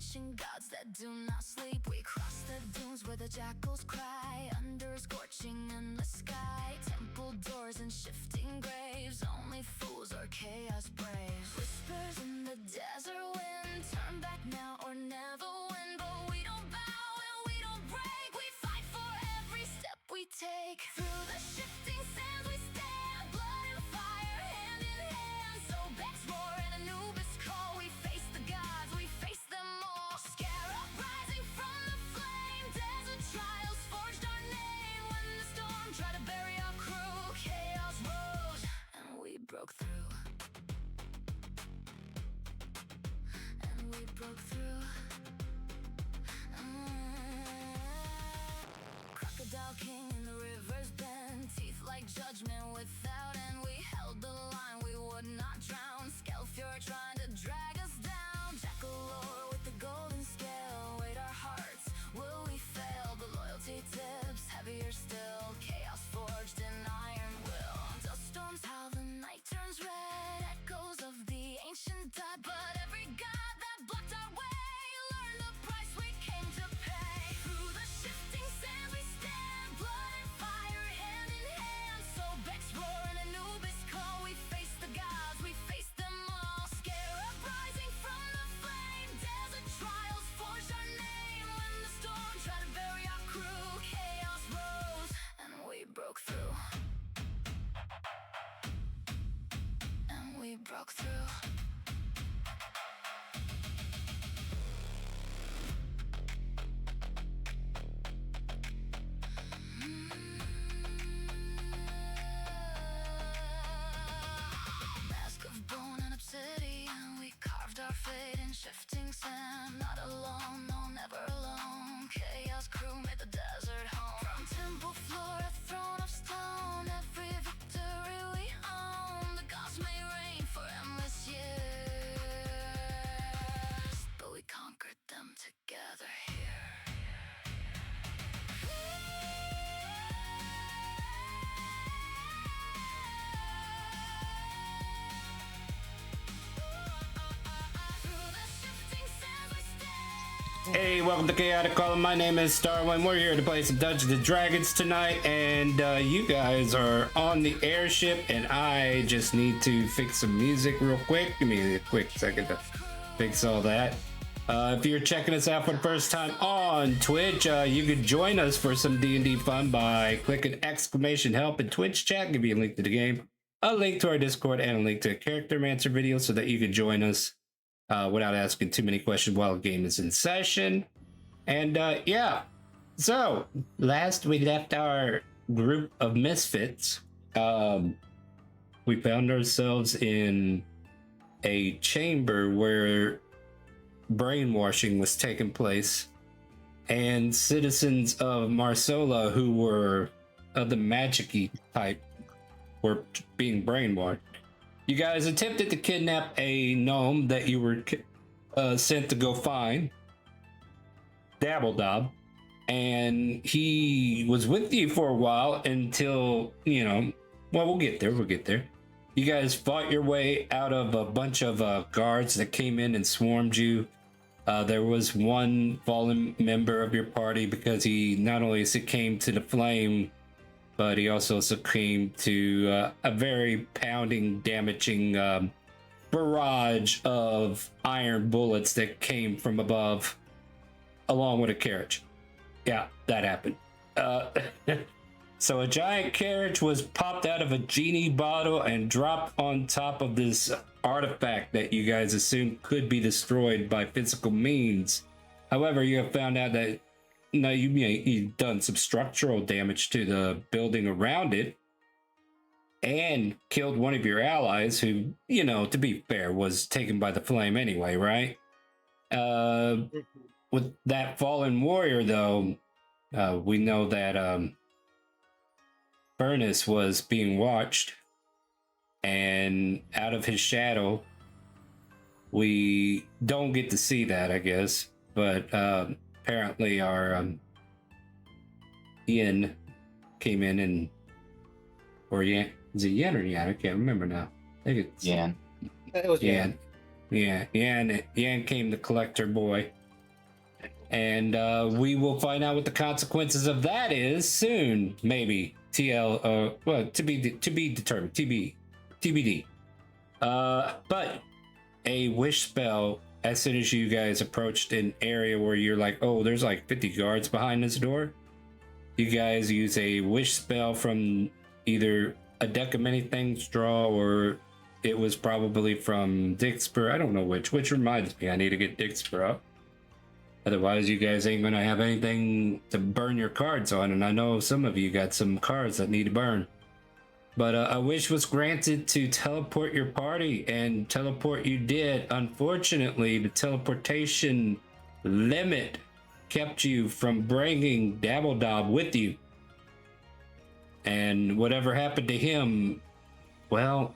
ancient gods that do not sleep. We cross the dunes where the jackals cry, under a scorching endless sky. Temple doors and shifting graves, only fools or chaos braves. Whispers in the desert wind, turn back now or never win. But we don't bow and we don't break, we fight for every step we take. Through the shifting sands we stand, blood and fire hand in hand. So Bex roar and Anubis call, we face the gods, we face them all. Scarab rising from the flame, desert trials forged our name. When the storm tried to bury our crew, chaos rose and we broke through. And we broke through. Crocodile king in the river's bend, teeth like judgment without end. We held the line, we would not drown. Scalefury trying to drag us down. Jackalope with the golden scale, weighed our hearts, will we fail? The loyalty tips heavier still, chaos forged in iron will. Dust storms howl, the night turns red, echoes of the ancient died. But every god that blocked our way learned the price we came to pay. Through the shifting sands we stand, blood and fire hand in hand. So Bex roar and Anubis call, we face the gods, we face them all. Scarab rising from the flame, desert trials forged our name. When the storm tried to bury our crew, chaos rose and we broke through. And we broke through. Mask of bone and obsidian, we carved our fate in shifting sand. Not alone, no, never alone. Chaos crew made the desert home. From temple floor, a throne of stone, every victory we own. The gods may reign for endless years, but we conquered them together here. Hey, welcome to Chaotic Column. My name is Starwin. We're here to play some Dungeons and Dragons tonight, and you guys are on the airship, and I just need to fix some music real quick. Give me a quick second to fix all that. If you're checking us out for the first time on Twitch, you can join us for some D&D fun by clicking !help in Twitch chat. Give you a link to the game, a link to our Discord, and a link to a Character Mancer video so that you can join us without asking too many questions while the game is in session. And yeah, so last we left our group of misfits, we found ourselves in a chamber where brainwashing was taking place, and citizens of Marsola who were of the magic-y type were being brainwashed. You guys attempted to kidnap a gnome that you were sent to go find, Dabbledob, and he was with you for a while until, well, we'll get there. You guys fought your way out of a bunch of guards that came in and swarmed you. There was one fallen member of your party because he not only succumbed to the flame, but he also succumbed to a very pounding, damaging barrage of iron bullets that came from above, along with a carriage. Yeah, that happened. So a giant carriage was popped out of a genie bottle and dropped on top of this artifact that you guys assumed could be destroyed by physical means. However, you have found out that no, you've done some structural damage to the building around it and killed one of your allies who, to be fair, was taken by the flame anyway, right? With that fallen warrior, though, we know that Furnace was being watched, and out of his shadow, we don't get to see that, I guess, but apparently our Ian came in and, or Yan, is it Yan or Yan? I can't remember now. I think it's Yan. It was Yan. Yeah, Yan came to collect her boy. And we will find out what the consequences of that is soon, maybe. Well, to be determined. TBD. But a wish spell. As soon as you guys approached an area where you're like, oh, there's like 50 guards behind this door, you guys use a wish spell from either a deck of many things draw, or it was probably from Dixper. I don't know which reminds me I need to get Dixper up. Otherwise, you guys ain't gonna have anything to burn your cards on, and I know some of you got some cards that need to burn. But a wish was granted to teleport your party, and teleport you did. Unfortunately, the teleportation limit kept you from bringing Dabbledob with you. And whatever happened to him, well,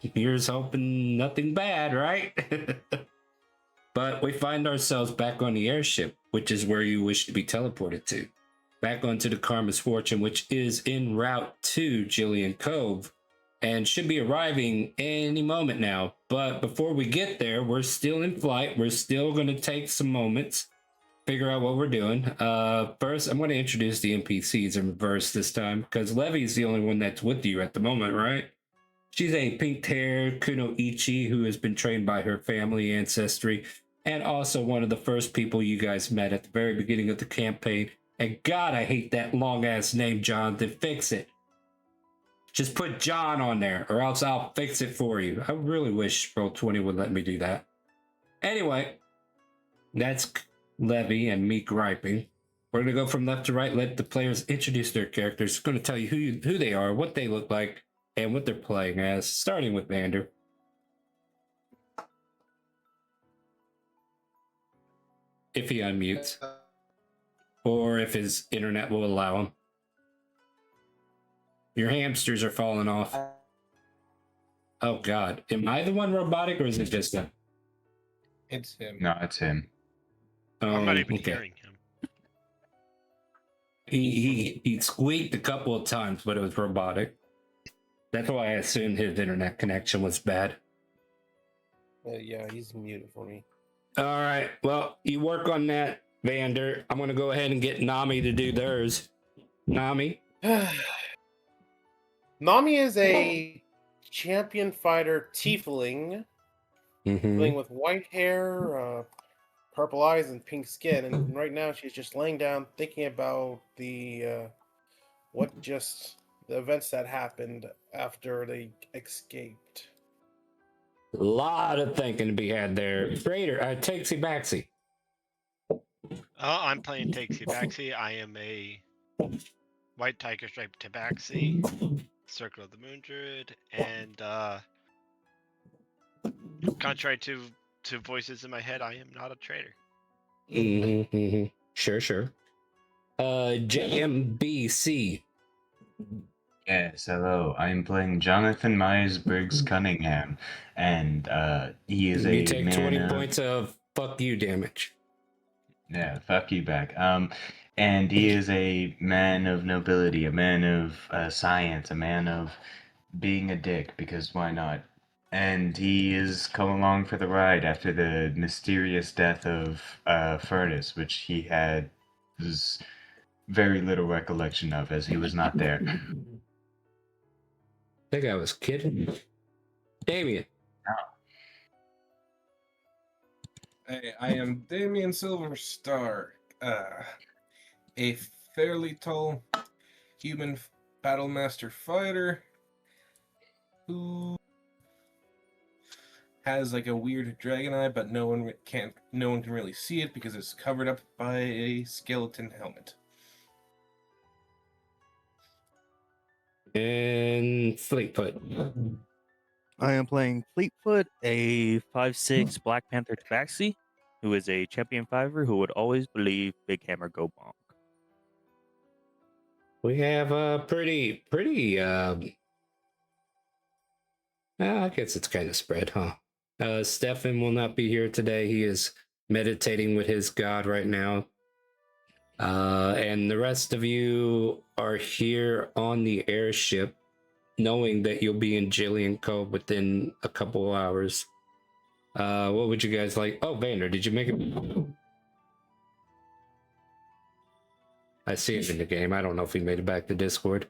here's hoping nothing bad, right? But we find ourselves back on the airship, which is where you wish to be teleported to. Back onto the Karma's Fortune, which is en route to Jillian Cove and should be arriving any moment now. But before we get there, we're still in flight. We're still going to take some moments, figure out what we're doing. First, I'm going to introduce the NPCs in reverse this time, because Levy's the only one that's with you at the moment, right? She's a pink-haired Kunoichi who has been trained by her family ancestry, and also one of the first people you guys met at the very beginning of the campaign. And God, I hate that long-ass name, John. Then fix it. Just put John on there, or else I'll fix it for you. I really wish Roll20 would let me do that. Anyway, that's Levy and me griping. We're going to go from left to right, let the players introduce their characters. It's going to tell you who they are, what they look like, and what they're playing as, starting with Vander. If he unmutes. Or if his internet will allow him. Your hamsters are falling off. Oh God, am I the one robotic, or is it just him? It's him. No, it's him. I'm not even hearing him. He squeaked a couple of times, but it was robotic. That's why I assumed his internet connection was bad. Yeah, he's muted for me. All right, well, you work on that, Vander. I'm gonna go ahead and get Nami to do theirs. Nami? Nami is a champion fighter tiefling, tiefling with white hair, purple eyes, and pink skin. And right now she's just laying down thinking about the events that happened after they escaped. A lot of thinking to be had there. Trader, Takesy Baxy. I'm playing Takesy Baxy. I am a white tiger striped tabaxi, Circle of the Moon Druid, and contrary to voices in my head, I am not a traitor. Sure. JMBC. Yes, hello. I'm playing Jonathan Myers-Briggs Cunningham, and he is You take 20 points of fuck you damage. Yeah, fuck you back. And he is a man of nobility, a man of science, a man of being a dick, because why not? And he is come along for the ride after the mysterious death of Furnace, which he had very little recollection of, as he was not there. I think I was kidding. Damien. Hey, I am Damien Silverstar, a fairly tall human battlemaster fighter who has like a weird dragon eye, but no one can really see it because it's covered up by a skeleton helmet. And Fleetfoot. I am playing Fleetfoot, a 5'6" Black Panther Tabaxi, who is a champion fiver who would always believe Big Hammer go bonk. We have a pretty I guess it's kind of spread, huh? Stefan will not be here today. He is meditating with his god right now. And the rest of you are here on the airship, knowing that you'll be in Jillian Cove within a couple of hours. What would you guys like? Oh, Vander, did you make it? I see him in the game. I don't know if he made it back to Discord.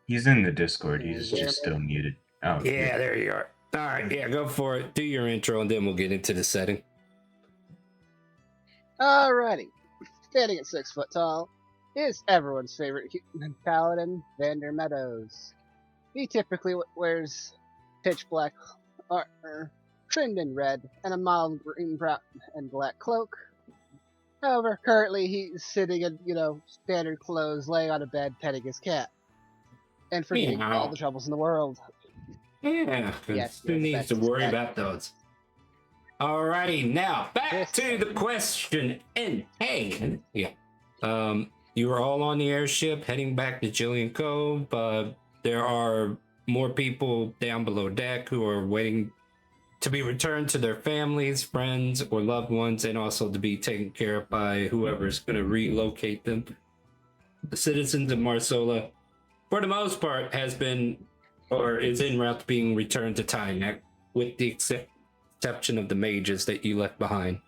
He's in the Discord. He's Yeah, just still muted. Oh, Yeah, there you are. All right, yeah, go for it. Do your intro, and then we'll get into the setting. Alrighty. Standing at 6 foot tall is everyone's favorite human paladin, Vander Meadows. He typically wears pitch black armor, trimmed in red, and a mild green, brown, and black cloak. However, currently he's sitting in, standard clothes, laying on a bed, petting his cat, and forgetting Meow. all the troubles in the world. Yeah, Yes, who needs that's to worry that. about those? Alrighty, now back Yes. to the question in hand. Yeah. You are all on the airship heading back to Jillian Cove. There are more people down below deck who are waiting to be returned to their families, friends, or loved ones, and also to be taken care of by whoever's going to relocate them. The citizens of Marsola, for the most part, has been or is en route to being returned to Tynek, with the exception of the mages that you left behind.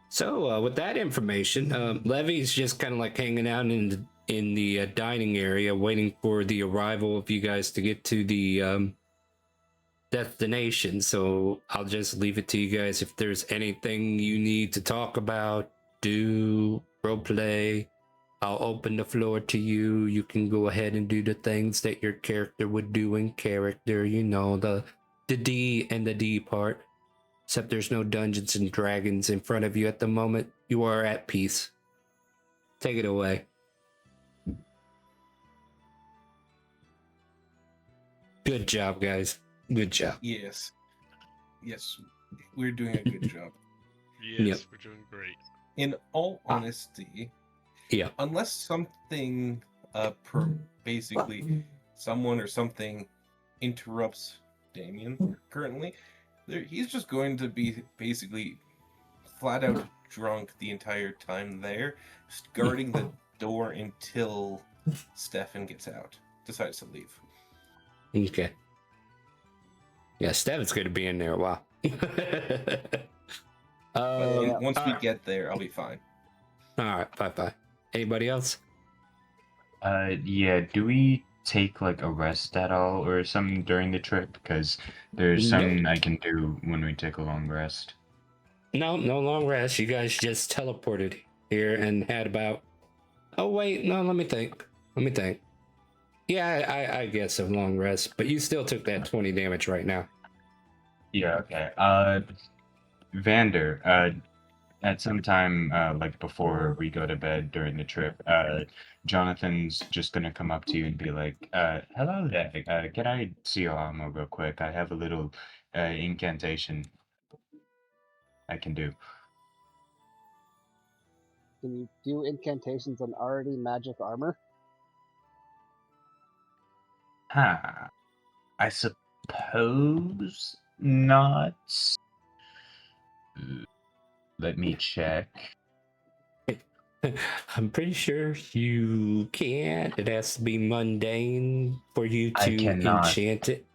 So, with that information, Levy's just kind of like hanging out in the dining area, waiting for the arrival of you guys to get to the destination. So I'll just leave it to you guys. If there's anything you need to talk about, do roleplay. I'll open the floor to you. You can go ahead and do the things that your character would do in character. You know, the D and the D part. Except there's no Dungeons and Dragons in front of you at the moment. You are at peace. Take it away. Good job, guys. Good job. Yes. Yes. We're doing a good job. Yes, Yep. we're doing great. In all honesty, Yeah. unless something basically someone or something interrupts Damien currently, he's just going to be basically flat out drunk the entire time there, just guarding the door until Stefan decides to leave. Okay. Yeah, Stefan's going to be in there a while. But once we alright. get there, I'll be fine. All right, bye. Anybody else? Yeah, do we take like a rest at all or something during the trip? Because there's No. something I can do when we take a long rest. No long rest. You guys just teleported here and had about... Oh, wait, no, let me think. Yeah, I guess a long rest, but you still took that 20 damage right now. Yeah, okay. Vander, at some time, like before we go to bed during the trip, Jonathan's just gonna come up to you and be like, hello there, can I see your armor real quick? I have a little incantation I can do. Can you do incantations on already magic armor? Huh. I suppose not. Let me check. I'm pretty sure you can't. It has to be mundane for you I to cannot. enchant it.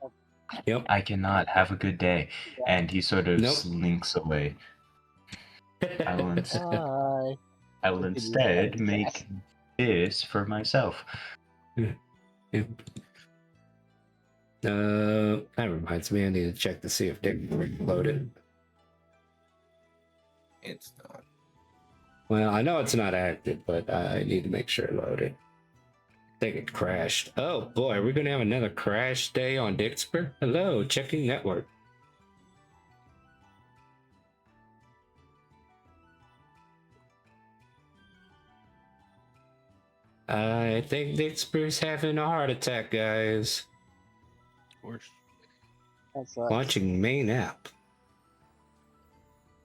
Yep. I cannot. Have a good day. And he sort of Nope. slinks away. I will, Bye. I will instead make this for myself. That reminds me, I need to check to see if they're loaded. It's not. Well, I know it's not active, but I need to make sure it loaded. I think it crashed. Oh boy, are we gonna have another crash day on Dixper? Hello, checking network. I think Dixper's having a heart attack, guys. Of course. That's Launching main app.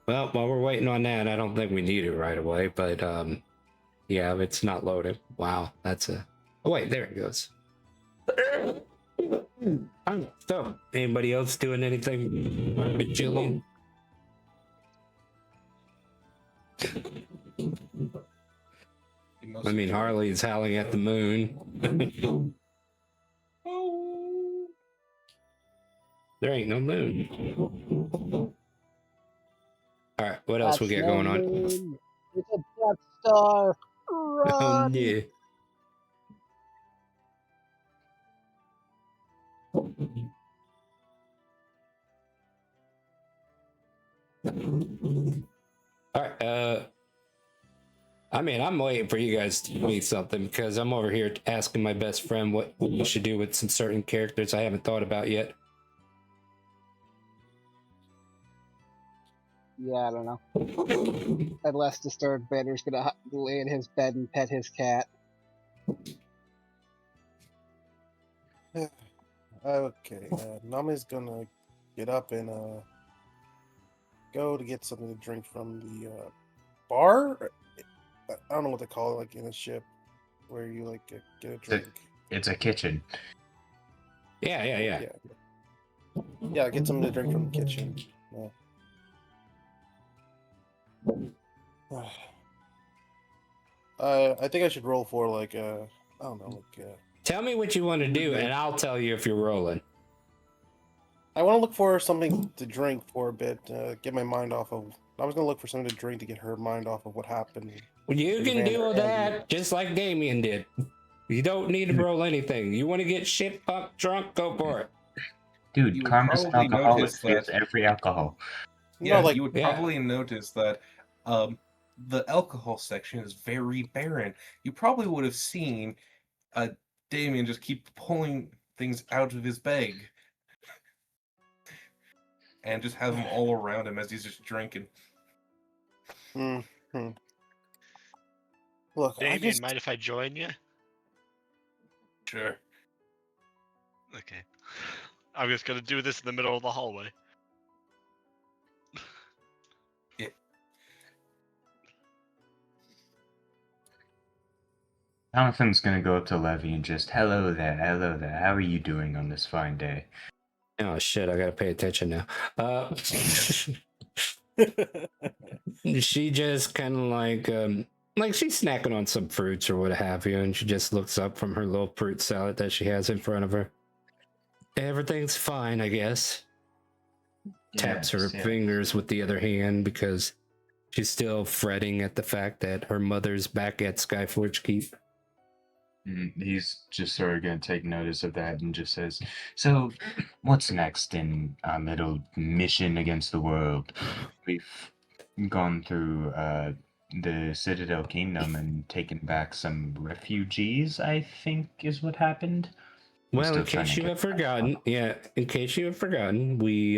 Well, while we're waiting on that, I don't think we need it right away, but yeah, it's not loaded. Wow, that's a... Oh wait, there it goes. So, anybody else doing anything? Jillian? I mean, Harley's howling at the moon. There ain't no moon. All right, what else we got going on? It's a Death Star. Oh, Run! yeah. All right. I mean, I'm waiting for you guys to tell me something because I'm over here asking my best friend what we should do with some certain characters I haven't thought about yet. Yeah, I don't know. Unless Disturbed Banner's gonna lay in his bed and pet his cat. Okay, Nami's gonna get up and go to get something to drink from the bar. I don't know what they call it, like in a ship, where you like get a drink. It's a kitchen. Yeah. Yeah, get something to drink from the kitchen. I think I should roll for like I don't know, like. Tell me what you want to do, and I'll tell you if you're rolling. I want to look for something to drink for a bit, get my mind off of. I was gonna look for something to drink to get her mind off of what happened. You can Vander do and that just like Damien did. You don't need to roll anything. You want to get shit fucked drunk? Go for it. Dude, You would karma's probably alcoholic notice fears that- every alcohol. Yeah, like- you would yeah. probably notice that the alcohol section is very barren. You probably would have seen Damien just keep pulling things out of his bag and just have them all around him as he's just drinking. Mm-hmm. Look, Damien, mind if I join you? Sure. Okay. I'm just gonna do this in the middle of the hallway. Jonathan's gonna go up to Levy and just, hello there, how are you doing on this fine day? Oh shit! I gotta pay attention now. She just kind of like she's snacking on some fruits or what have you, and she just looks up from her little fruit salad that she has in front of her. Everything's fine, I guess. Taps her Yes. fingers with the other hand because she's still fretting at the fact that her mother's back at Skyforge Keep. He's just sort of gonna take notice of that and just says, so what's next in our little mission against the world? We've gone through the Citadel Kingdom and taken back some refugees, I think is what happened. I'm Well, still in trying case to you get have forgotten, we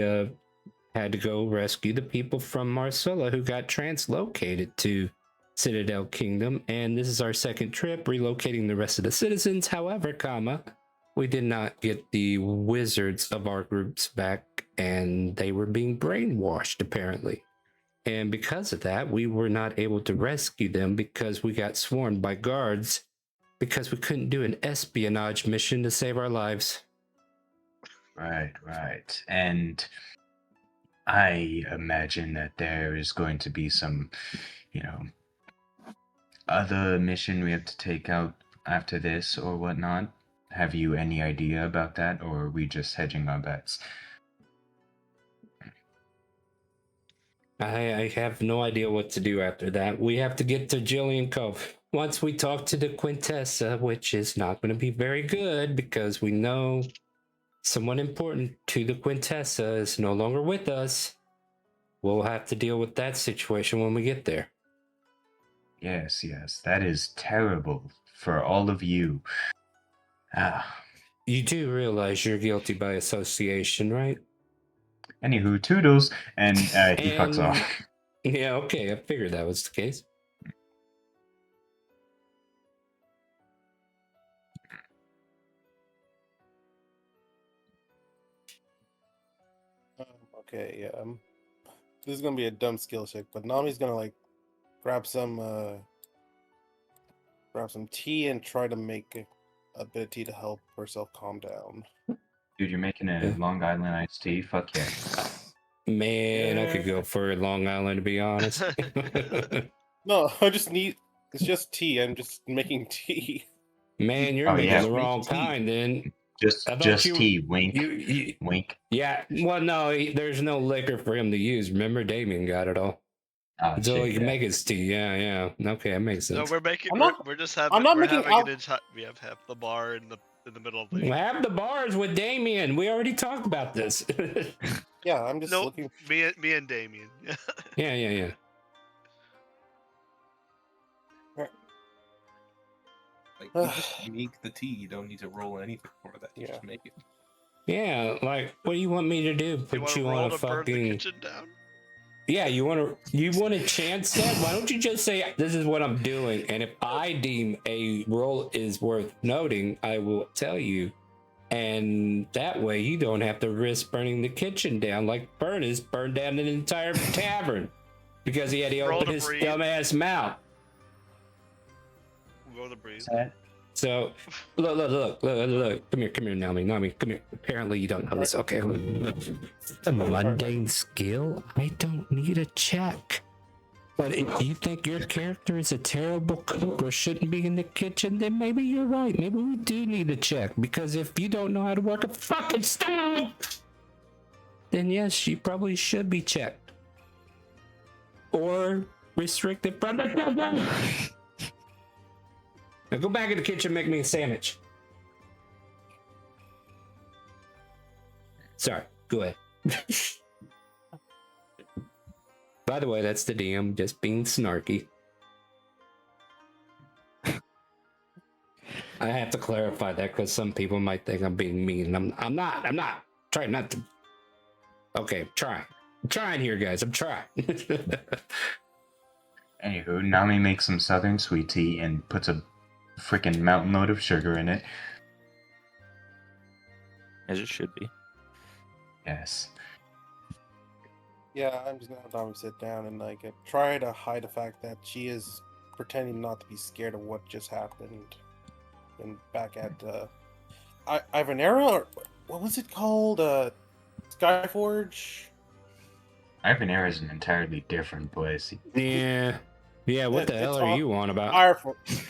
had to go rescue the people from Marcella who got translocated to Citadel Kingdom, and this is our second trip relocating the rest of the citizens. However, we did not get the wizards of our groups back, and they were being brainwashed apparently. And because of that, we were not able to rescue them because we got swarmed by guards because we couldn't do an espionage mission to save our lives. Right. And I imagine that there is going to be some, other mission we have to take out after this or whatnot. Have you any idea about that, or are we just hedging our bets? I have no idea what to do after that. We have to get to Jillian Cove. Once we talk to the Quintessa, which is not going to be very good because we know someone important to the Quintessa is no longer with us. We'll have to deal with that situation when we get there. Yes, that is terrible for all of you. You do realize you're guilty by association, right? Anywho, toodles, and he fucks off. Yeah, okay, I figured that was the case. Okay, this is gonna be a dumb skill check, but Nami's gonna like grab some tea and try to make a bit of tea to help herself calm down. Dude, you're making a Long Island iced tea? Fuck yeah. Man, I could go for Long Island to be honest. No, it's just tea. I'm just making tea. Man, you're Oh, making yeah. the wrong Make tea. kind then. I thought Just you- tea. Wink. You, Wink. yeah, well, no, there's no liquor for him to use. Remember, Damien got it all. Oh, So shit, he can yeah. make his tea. Yeah. Okay, that makes No, sense. we're making. I'm not- We're just I'm having. not We're making having out- an entire. We have the bar in the middle of the. We'll have the bars with Damien. We already talked about this. Yeah, I'm just No, looking. me and Damien. Yeah. Like, you just make the tea. You don't need to roll anything for that. You Yeah. just make it. Yeah, like, what do you want me to do? You Put want to you roll on a to burn the fucking... kitchen down? Yeah, you want to chance that? Why don't you just say, this is what I'm doing, and if I deem a roll is worth noting, I will tell you. And that way you don't have to risk burning the kitchen down like Burnus burned down an entire tavern because he had to Roll open to his breathe. dumbass mouth. Roll to breathe. So, look. Come here, Nami, come here. Apparently you don't know this. Okay. A mundane skill? I don't need a check. But if you think your character is a terrible cook or shouldn't be in the kitchen, then maybe you're right. Maybe we do need a check. Because if you don't know how to work a fucking stove, then yes, you probably should be checked. Or restricted from the... Now go back in the kitchen and make me a sandwich. Sorry, go ahead. By the way, that's the DM just being snarky. I have to clarify that because some people might think I'm being mean. I'm not. Trying not to. Okay, I'm trying here, guys. I'm trying. Anywho, Nami makes some southern sweet tea and puts a freaking mountain load of sugar in it. As it should be. Yes. Yeah, I'm just gonna have Nami sit down and like try to hide the fact that she is pretending not to be scared of what just happened. And back at Ivanera, or what was it called? Skyforge. Ivanera is an entirely different place. Yeah. What the hell are you on about? Ironforge.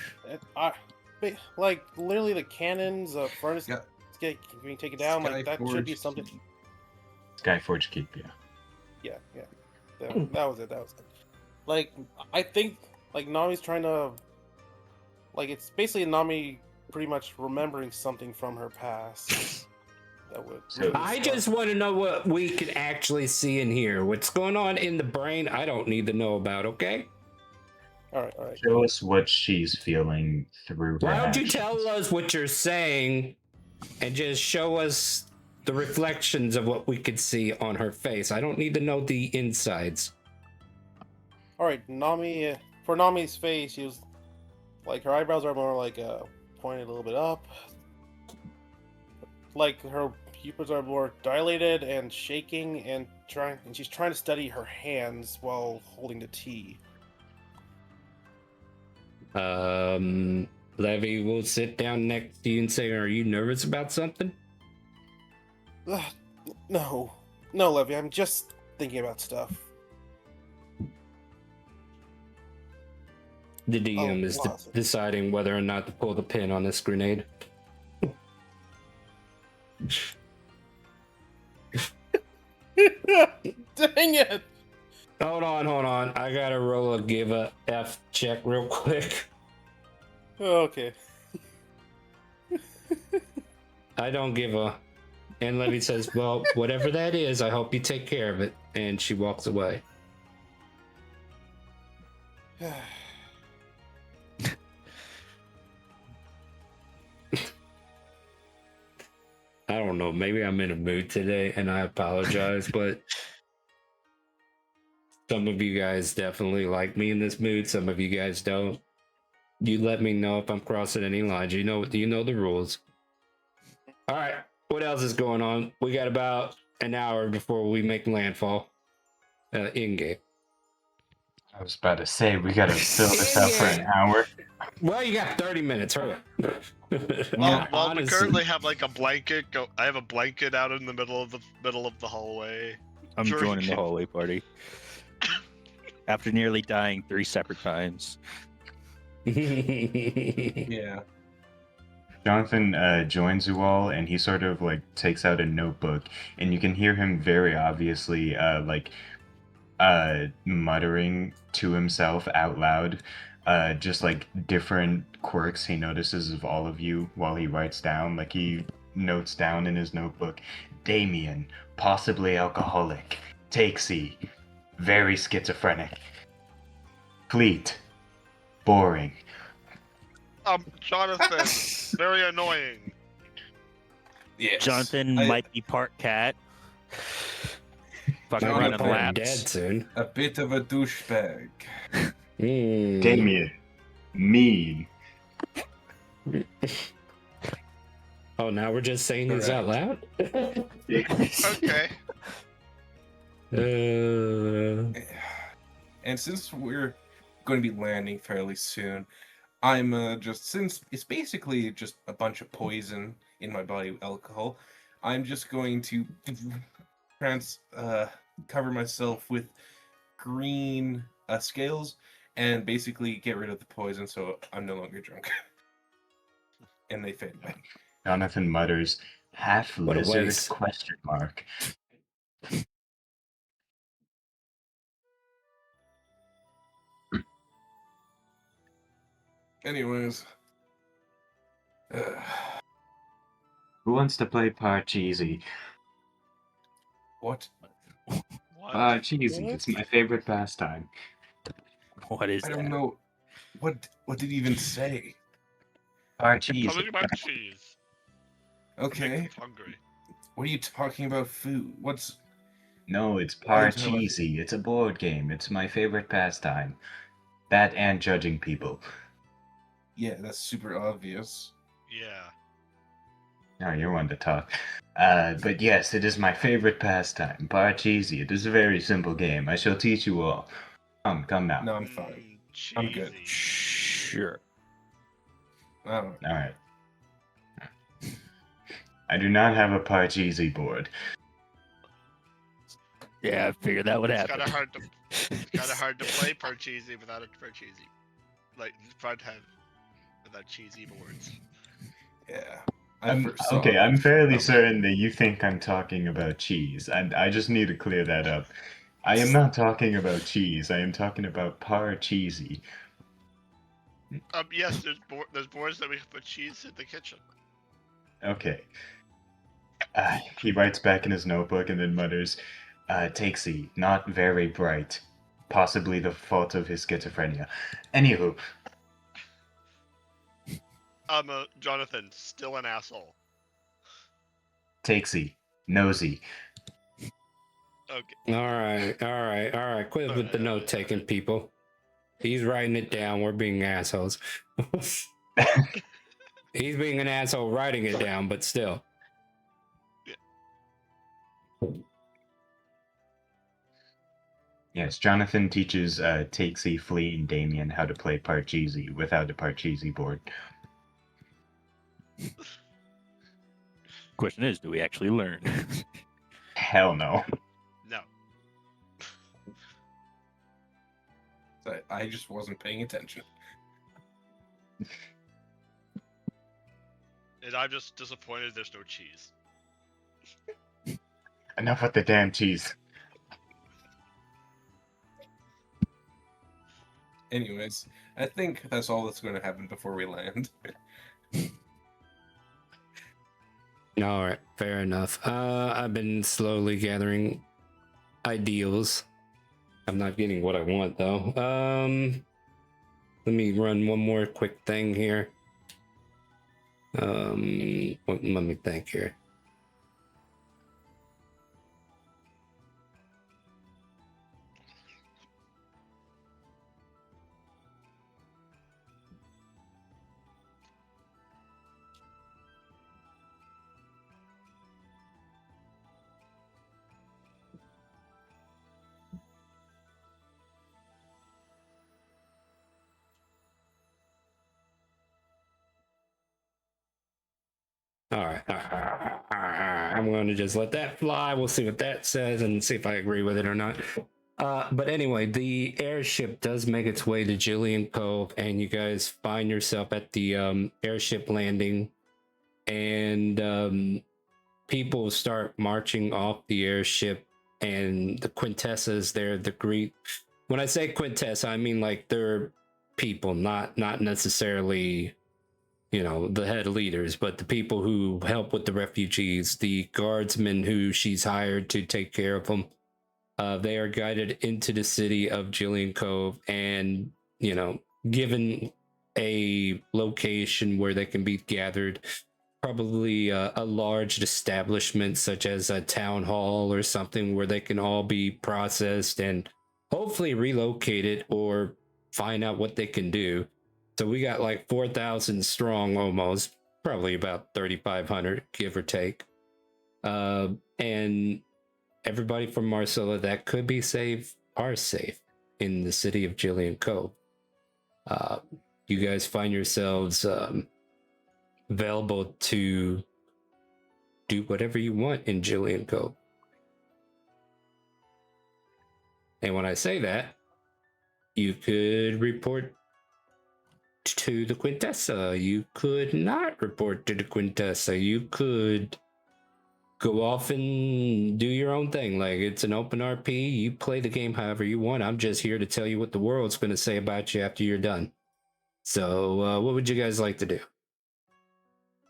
Like literally the cannons, furnace Yeah. being taken down. Like that should be Skyforge something. Keep. Skyforge Keep, yeah. Yeah. That was it. Like, I think, like, Nami's trying to... Like, it's basically Nami pretty much remembering something from her past. That would... really I start- just want to know what we can actually see and hear. What's going on in the brain, I don't need to know about, okay? Alright. Show us what she's feeling through her Why don't you actions. tell us what you're saying and just show us the reflections of what we could see on her face? I don't need to know the insides. Alright, Nami... For Nami's face, she was... Like, her eyebrows are more, like, pointed a little bit up. Like, her pupils are more dilated and shaking, and she's trying to steady her hands while holding the tea. Levy will sit down next to you and say, are you nervous about something? No, Levy, I'm just thinking about stuff. The DM is awesome. deciding whether or not to pull the pin on this grenade. Dang it! Hold on. I gotta roll a give a F check real quick. Okay. I don't give a... And Levy says, well, whatever that is, I hope you take care of it. And she walks away. I don't know. Maybe I'm in a mood today, and I apologize, but some of you guys definitely like me in this mood. Some of you guys don't. You let me know if I'm crossing any lines. You know the rules. All right. What else is going on? We got about an hour before we make landfall. In game. I was about to say, we gotta fill this up for an hour. Well, you got 30 minutes. Hurry up. Well, we Honestly. currently have like a blanket. I have a blanket out in the middle of the hallway. I'm Drink. joining the hallway party. After nearly dying 3 separate times. Yeah. Jonathan joins you all, and he sort of like takes out a notebook, and you can hear him very obviously muttering to himself out loud, just like different quirks he notices of all of you while he writes down. Like he notes down in his notebook, Damien, possibly alcoholic. Takesy, very schizophrenic. Fleet, boring. Jonathan, very annoying. Yes. Jonathan I- might be part cat. Fucking Jonathan running Part laps. dead soon. a bit of a douchebag. Damien, mean. Oh, now we're just saying these out loud? Okay. And since we're going to be landing fairly soon, I'm since it's basically just a bunch of poison in my body with alcohol, I'm just going to cover myself with green scales and basically get rid of the poison so I'm no longer drunk. And they fade away. Jonathan mutters, half What a lizard waste. question mark. Anyways. Who wants to play Parcheesi? What? What? Parcheesi, What? it's my favorite pastime. What is I that? don't know. What did he even say? Parcheesi. Something about cheese. Okay. Makes me hungry. What are you talking about food? What's No, it's Why are you talking about- Parcheesi. It's a board game. It's my favorite pastime. That and judging people. Yeah, that's super obvious. Yeah. Oh, you're one to talk. But yes, it is my favorite pastime. Parcheesi. It is a very simple game. I shall teach you all. Come now. No, I'm fine. Cheesy. I'm good. Sure. Oh, Alright. I do not have a Parcheesi board. Yeah, I figured that would It's happen. kinda hard to play Parcheesi without a Parcheesi. Like, it's hard to have without cheesy boards. yeah. I'm saw- fairly Oh. certain that you think I'm talking about cheese, and I just need to clear that up. I am not talking about cheese. I am talking about Parcheesi. Yes, there's boards that we can put cheese in the kitchen. Okay. He writes back in his notebook and then mutters, Takesy, not very bright. Possibly the fault of his schizophrenia. Anywho, Jonathan, still an asshole. Takesy, nosy. Okay. All right. Quit with the note taking, people. He's writing it down. We're being assholes. He's being an asshole writing it down, but still. Yes, Jonathan teaches Takesy, Flea, and Damien how to play Parcheesi without a Parcheesi board. Question is, do we actually learn? Hell no. No. I just wasn't paying attention. And I'm just disappointed there's no cheese. Enough with the damn cheese. Anyways, I think that's all that's going to happen before we land. All right, fair enough. I've been slowly gathering ideals. I'm not getting what I want though. Let me run one more quick thing here. Let me think here. All right. I'm going to just let that fly. We'll see what that says and see if I agree with it or not. But anyway, the airship does make its way to Jillian Cove, and you guys find yourself at the airship landing, and people start marching off the airship and the quintessas. They're the Greek. When I say quintessa, I mean like they're people, not necessarily, you know, the head leaders, but the people who help with the refugees, the guardsmen who she's hired to take care of them. They are guided into the city of Jillian Cove and, you know, given a location where they can be gathered, probably a large establishment such as a town hall or something where they can all be processed and hopefully relocated or find out what they can do. So we got like 4,000 strong almost, probably about 3,500, give or take. And everybody from Marcella that could be safe are safe in the city of Jillian Cove. You guys find yourselves available to do whatever you want in Jillian Cove. And when I say that, you could report to the Quintessa. You could not report to the Quintessa. You could go off and do your own thing. Like, it's an open RP. You play the game however you want. I'm just here to tell you what the world's going to say about you after you're done. So, what would you guys like to do?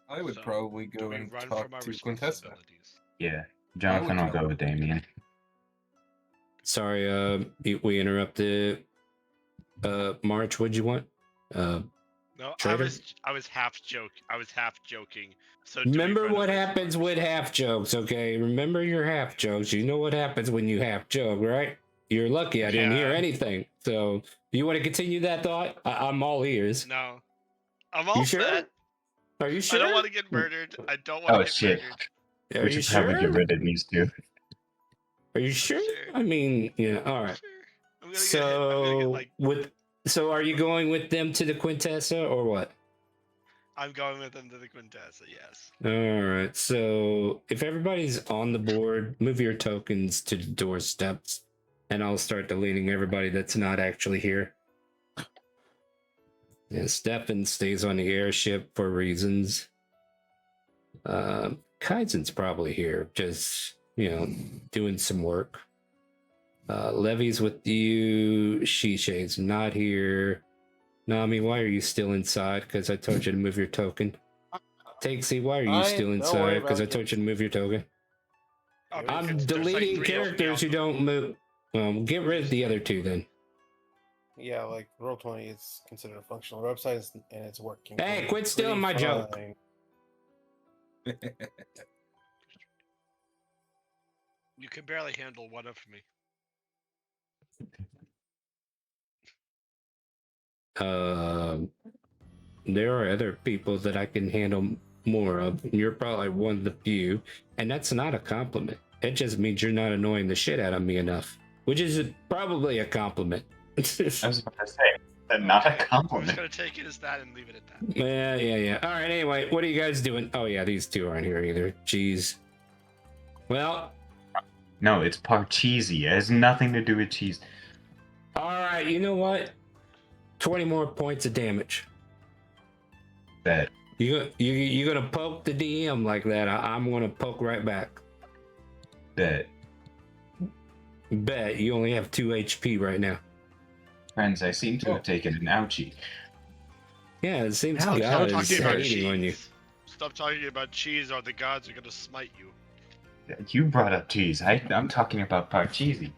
I would So, probably do go we and run talk from our to Quintessa. responsibilities? Yeah, Jonathan will go with Damien. Sorry, we interrupted. March, what'd you want? No, Trader? I was half joking. So do we Remember run what away from happens our with half jokes, okay? Remember your half jokes. You know what happens when you half joke, right? You're lucky I didn't hear Yeah. anything. So, do you want to continue that thought? I'm all ears. No, I'm all You sure? set. Are you sure? I don't want to get murdered. I don't want to Oh get shit! murdered. Are We you should probably sure? get rid of these two. Are you sure? Sure. I mean, yeah. All right. Sure. I'm gonna get hit. I'm gonna get So like. so are you going with them to the Quintessa or what? I'm going with them to the Quintessa. Yes. All right. So if everybody's on the board, move your tokens to the doorsteps, and I'll start deleting everybody that's not actually here. Yeah, Stefan stays on the airship for reasons. Kaizen's probably here, just, you know, doing some work. Levy's with you. Shisei's not here. Nami, why are you still inside? Because I told you to move your token. Takesy, why are you still don't worry inside? about Because I it. told you to move your token. I mean, I'm there's like deleting 3 of me characters who on the- don't move. Get rid of the other two then. Yeah, like Roll20 is considered a functional website and it's working. Hey, quit stealing my joke. fine. You can barely handle one of me. There are other people that I can handle more of. You're probably one of the few, and that's not a compliment. It just means you're not annoying the shit out of me enough, which is probably a compliment. I was about to say, that's not a I'm just compliment. gonna take it as that and leave it at that. Yeah. All right. Anyway, what are you guys doing? Oh yeah, these two aren't here either. Jeez. Well, No, it's Parcheesi. It has nothing to do with cheese. all right. You know what? 20 more points of damage. That You gonna poke the DM like that? I'm gonna poke right back. that Bet you only have 2 HP right now. friends, I seem to have taken an ouchie. Yeah, it seems Ouch. God Stop is talking about hating on you. cheese. Stop talking about cheese, or the gods are gonna smite you. You brought up cheese. I'm talking about Parcheesi.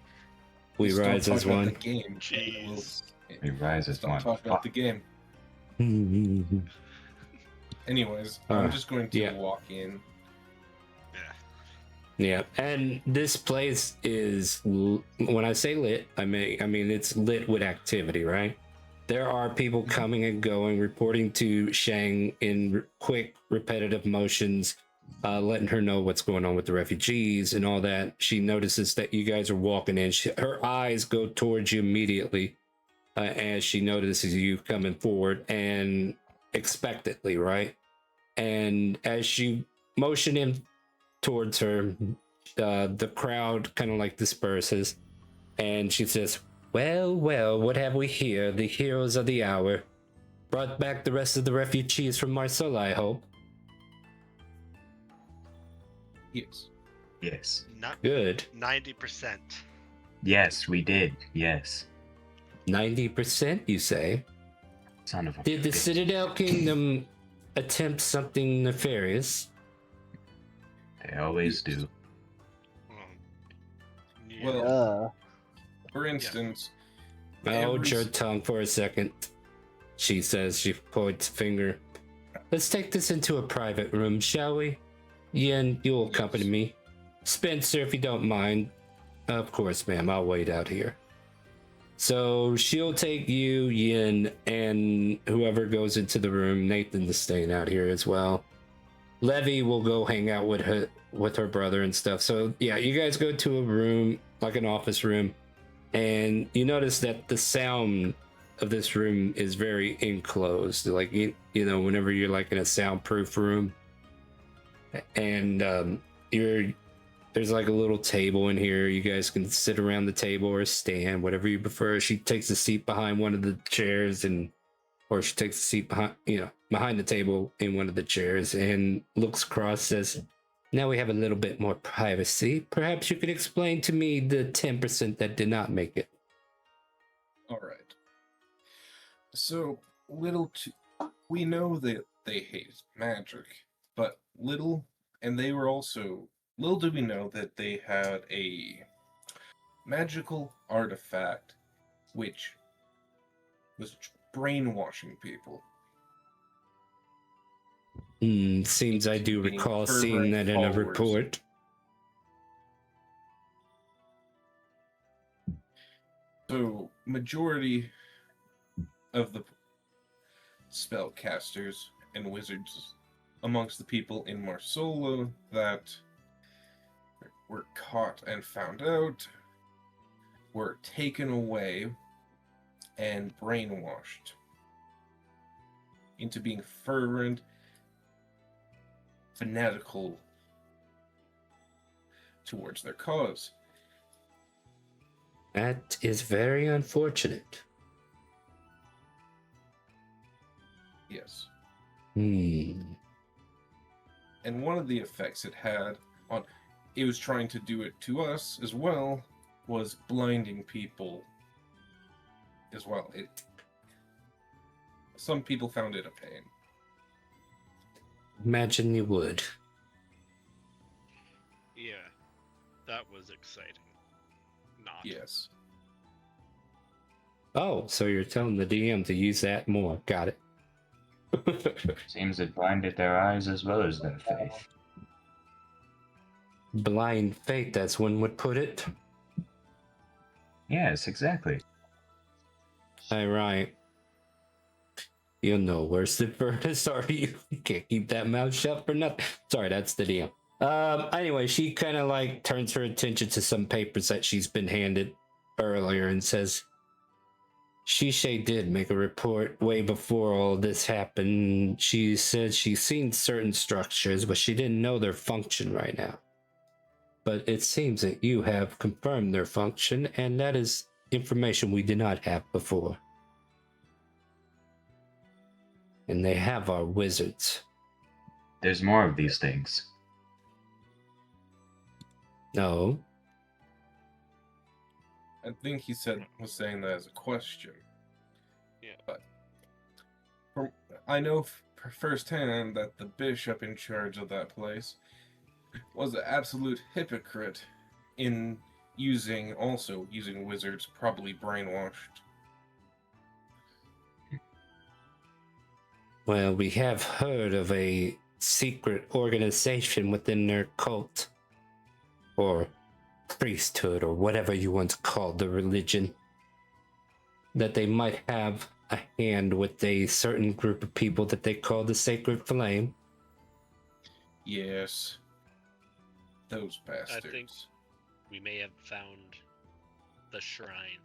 We Stop rise as talking about one. The game. Jeez. We rise as Stop one. talking about the game. Anyways, I'm just going to yeah. walk in. Yeah, and this place is, when I say lit, I mean it's lit with activity, right? There are people coming and going, reporting to Shang in quick, repetitive motions, letting her know what's going on with the refugees and all that. She notices that you guys are walking in. Her eyes go towards you immediately as she notices you coming forward, and expectantly, right? And as you motion in towards her, the crowd kind of like disperses, and she says, well, what have we here? The heroes of the hour. Brought back the rest of the refugees from Marcella, I hope. Yes. Yes. Not Good. 90%. Yes, we did. Yes. 90%, you say? Son of a Did the bitch. Citadel Kingdom attempt something nefarious? They always do. Yeah. Well, for instance, Hold every your s- tongue for a second, she says. She points a finger. Let's take this into a private room, shall we? Yen, you'll accompany Yes. me. Spencer, if you don't mind. Of course, ma'am. I'll wait out here. So she'll take you, Yin, and whoever goes into the room. Nathan is staying out here as well. Levy will go hang out with her brother and stuff. So yeah, you guys go to a room, like an office room, and you notice that the sound of this room is very enclosed. Like you know, whenever you're like in a soundproof room, and there's like a little table in here. You guys can sit around the table or stand, whatever you prefer. She takes a seat behind one of the chairs, or she takes a seat behind the table in one of the chairs and looks across, says, "Now we have a little bit more privacy. Perhaps you could explain to me the 10% that did not make it." All right. So we know that they hate magic, but little do we know that they had a magical artifact which was brainwashing people. Seems I do Being recall fervent seeing that in a followers. report. So, majority of the spellcasters and wizards amongst the people in Marsola that were caught and found out were taken away and brainwashed into being fervent, fanatical towards their cause. That is very unfortunate. Yes. Hmm. And one of the effects it had on it was trying to do it to us as well was blinding people as well. Some people found it a pain. Imagine you would. Yeah. That was exciting. Not. Yes. Oh, so you're telling the DM to use that more. Got it. Seems it blinded their eyes as well as their faith. Blind faith, that's one would put it. Yes, exactly. All right. You're no worse than Furnace, are you? You can't keep that mouth shut for nothing. Sorry, that's the DM. Anyway, she kind of like turns her attention to some papers that she's been handed earlier and says, Shishay did make a report way before all this happened. She said she's seen certain structures, but she didn't know their function right now. But it seems that you have confirmed their function, and that is information we did not have before. And they have our wizards. There's more of these things. No. I think he was saying that as a question. Yeah. But I know firsthand that the bishop in charge of that place was an absolute hypocrite in using wizards, probably brainwashed. Well, we have heard of a secret organization within their cult, or priesthood, or whatever you want to call the religion, that they might have a hand with a certain group of people that they call the Sacred Flame. Yes. Those bastards. I think we may have found the shrine.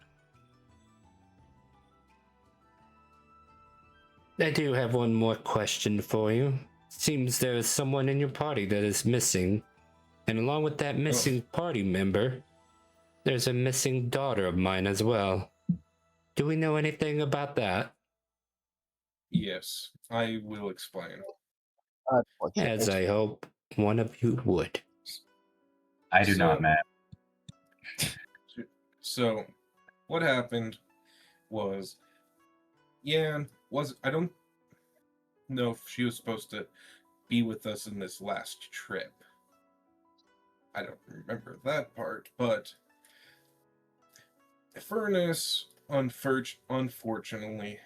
I do have one more question for you. Seems there is someone in your party that is missing, and along with that missing party member, there's a missing daughter of mine as well. Do we know anything about that? Yes, I will explain. As I hope one of you would. I do not, man. So, what happened was, I don't know if she was supposed to be with us in this last trip. I don't remember that part, but Furnace, unfortunately,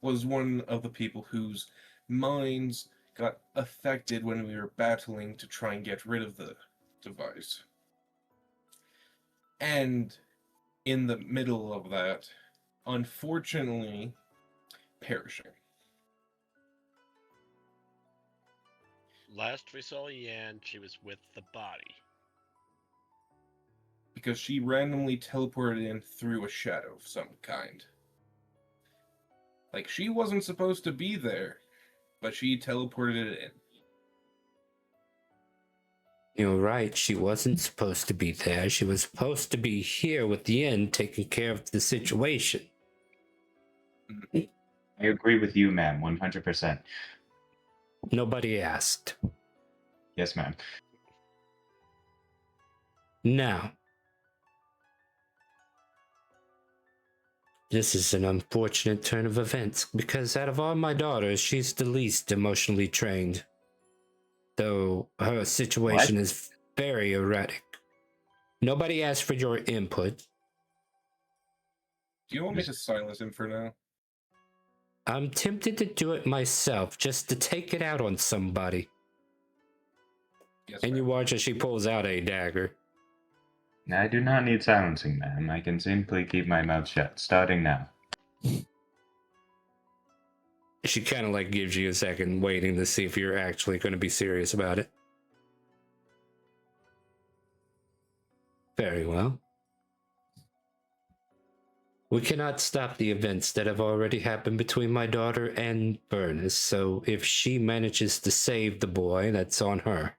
was one of the people whose minds got affected when we were battling to try and get rid of the device. And in the middle of that, unfortunately, perishing. Last we saw Yan, she was with the body. Because she randomly teleported in through a shadow of some kind. Like, she wasn't supposed to be there, but she teleported it in. You're right, she wasn't supposed to be there. She was supposed to be here with Yin taking care of the situation. I agree with you, ma'am, 100%. Nobody asked. Yes, ma'am. Now, this is an unfortunate turn of events, because out of all my daughters, she's the least emotionally trained. Though her situation is very erratic. Nobody asked for your input. Do you want me to silence him for now? I'm tempted to do it myself, just to take it out on somebody. Yes, And you ma'am. watch as she pulls out a dagger. I do not need silencing, ma'am. I can simply keep my mouth shut, starting now. She kind of like gives you a second, waiting to see if you're actually going to be serious about it. Very well. We cannot stop the events that have already happened between my daughter and Furnace, so if she manages to save the boy, that's on her.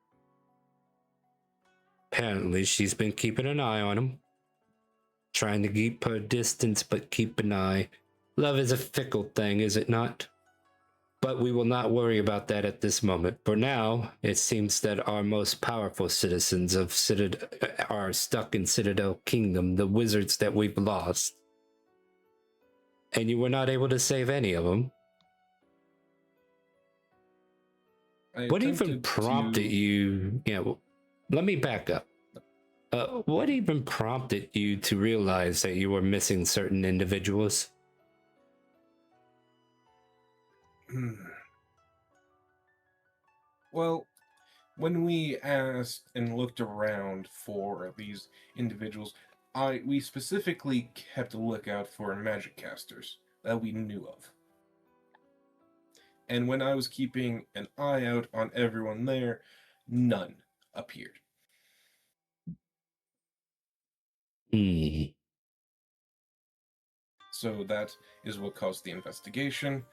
Apparently, she's been keeping an eye on him. Trying to keep her distance, but keep an eye. Love is a fickle thing, is it not? But we will not worry about that at this moment. For now, it seems that our most powerful citizens of are stuck in Citadel Kingdom, the wizards that we've lost. And you were not able to save any of them. What even prompted you? Yeah, well, let me back up. What even prompted you to realize that you were missing certain individuals? Well, when we asked and looked around for these individuals, we specifically kept a lookout for magic casters that we knew of. And when I was keeping an eye out on everyone there, none appeared. So that is what caused the investigation,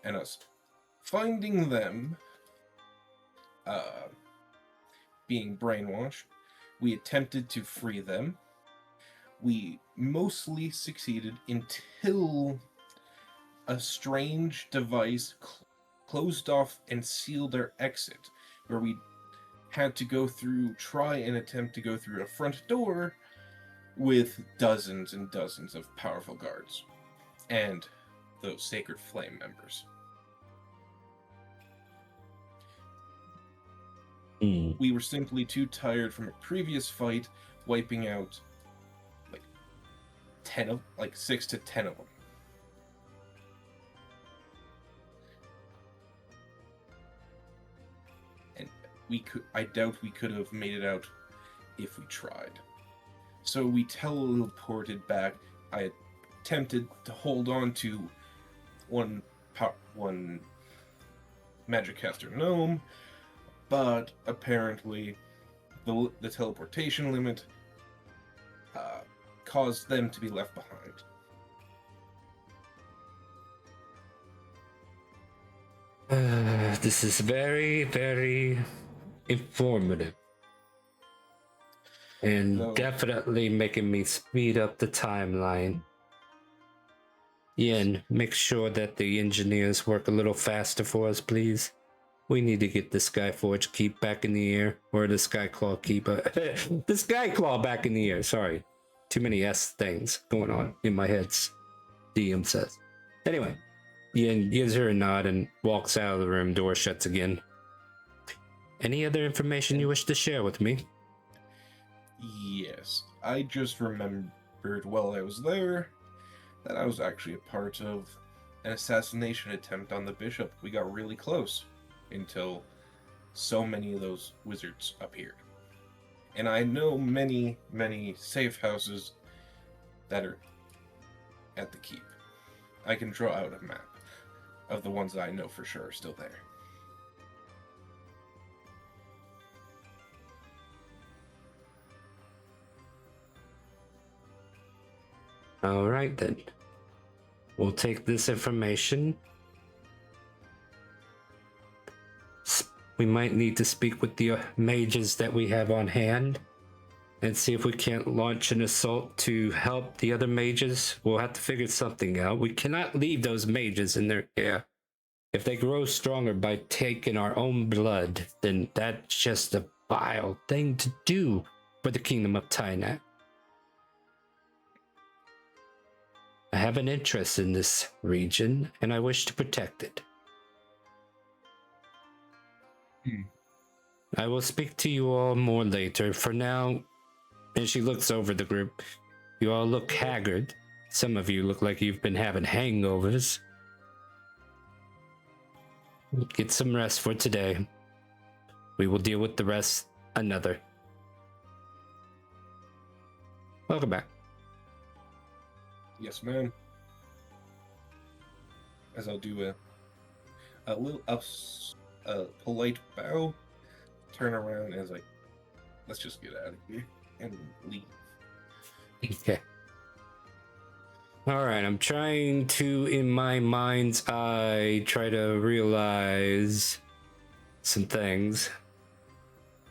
and us finding them being brainwashed. We attempted to free them. We mostly succeeded until a strange device closed off and sealed our exit, where we had to try and attempt to go through a front door with dozens and dozens of powerful guards and those Sacred Flame members. We were simply too tired from a previous fight, wiping out like 6 to 10 of them. And I doubt we could have made it out if we tried. So we teleported back. I attempted to hold on to one magic caster gnome, but apparently the teleportation limit caused them to be left behind. This is very, very informative. And definitely making me speed up the timeline. Yin, make sure that the engineers work a little faster for us, please. We need to get the Skyforge keep back in the air, or the Skyclaw keep, the Skyclaw back in the air. Sorry, too many S things going on in my head. DM says. Anyway, Yin gives her a nod and walks out of the room. Door shuts again. Any other information you wish to share with me? Yes, I just remembered while I was there that I was actually a part of an assassination attempt on the bishop. We got really close until so many of those wizards appeared. And I know many, many safe houses that are at the keep. I can draw out a map of the ones that I know for sure are still there. All right, then. We'll take this information. We might need to speak with the mages that we have on hand and see if we can't launch an assault to help the other mages. We'll have to figure something out. We cannot leave those mages in their care. If they grow stronger by taking our own blood, then that's just a vile thing to do for the kingdom of Tynak. I have an interest in this region, and I wish to protect it. I will speak to you all more later. For now, and she looks over the group, you all look haggard. Some of you look like you've been having hangovers. Get some rest for today. We will deal with the rest another. Welcome back. Yes, ma'am. As I'll do a little polite bow, turn around and like, let's just get out of here and leave. Okay. All right, I'm trying to, in my mind's eye, try to realize some things,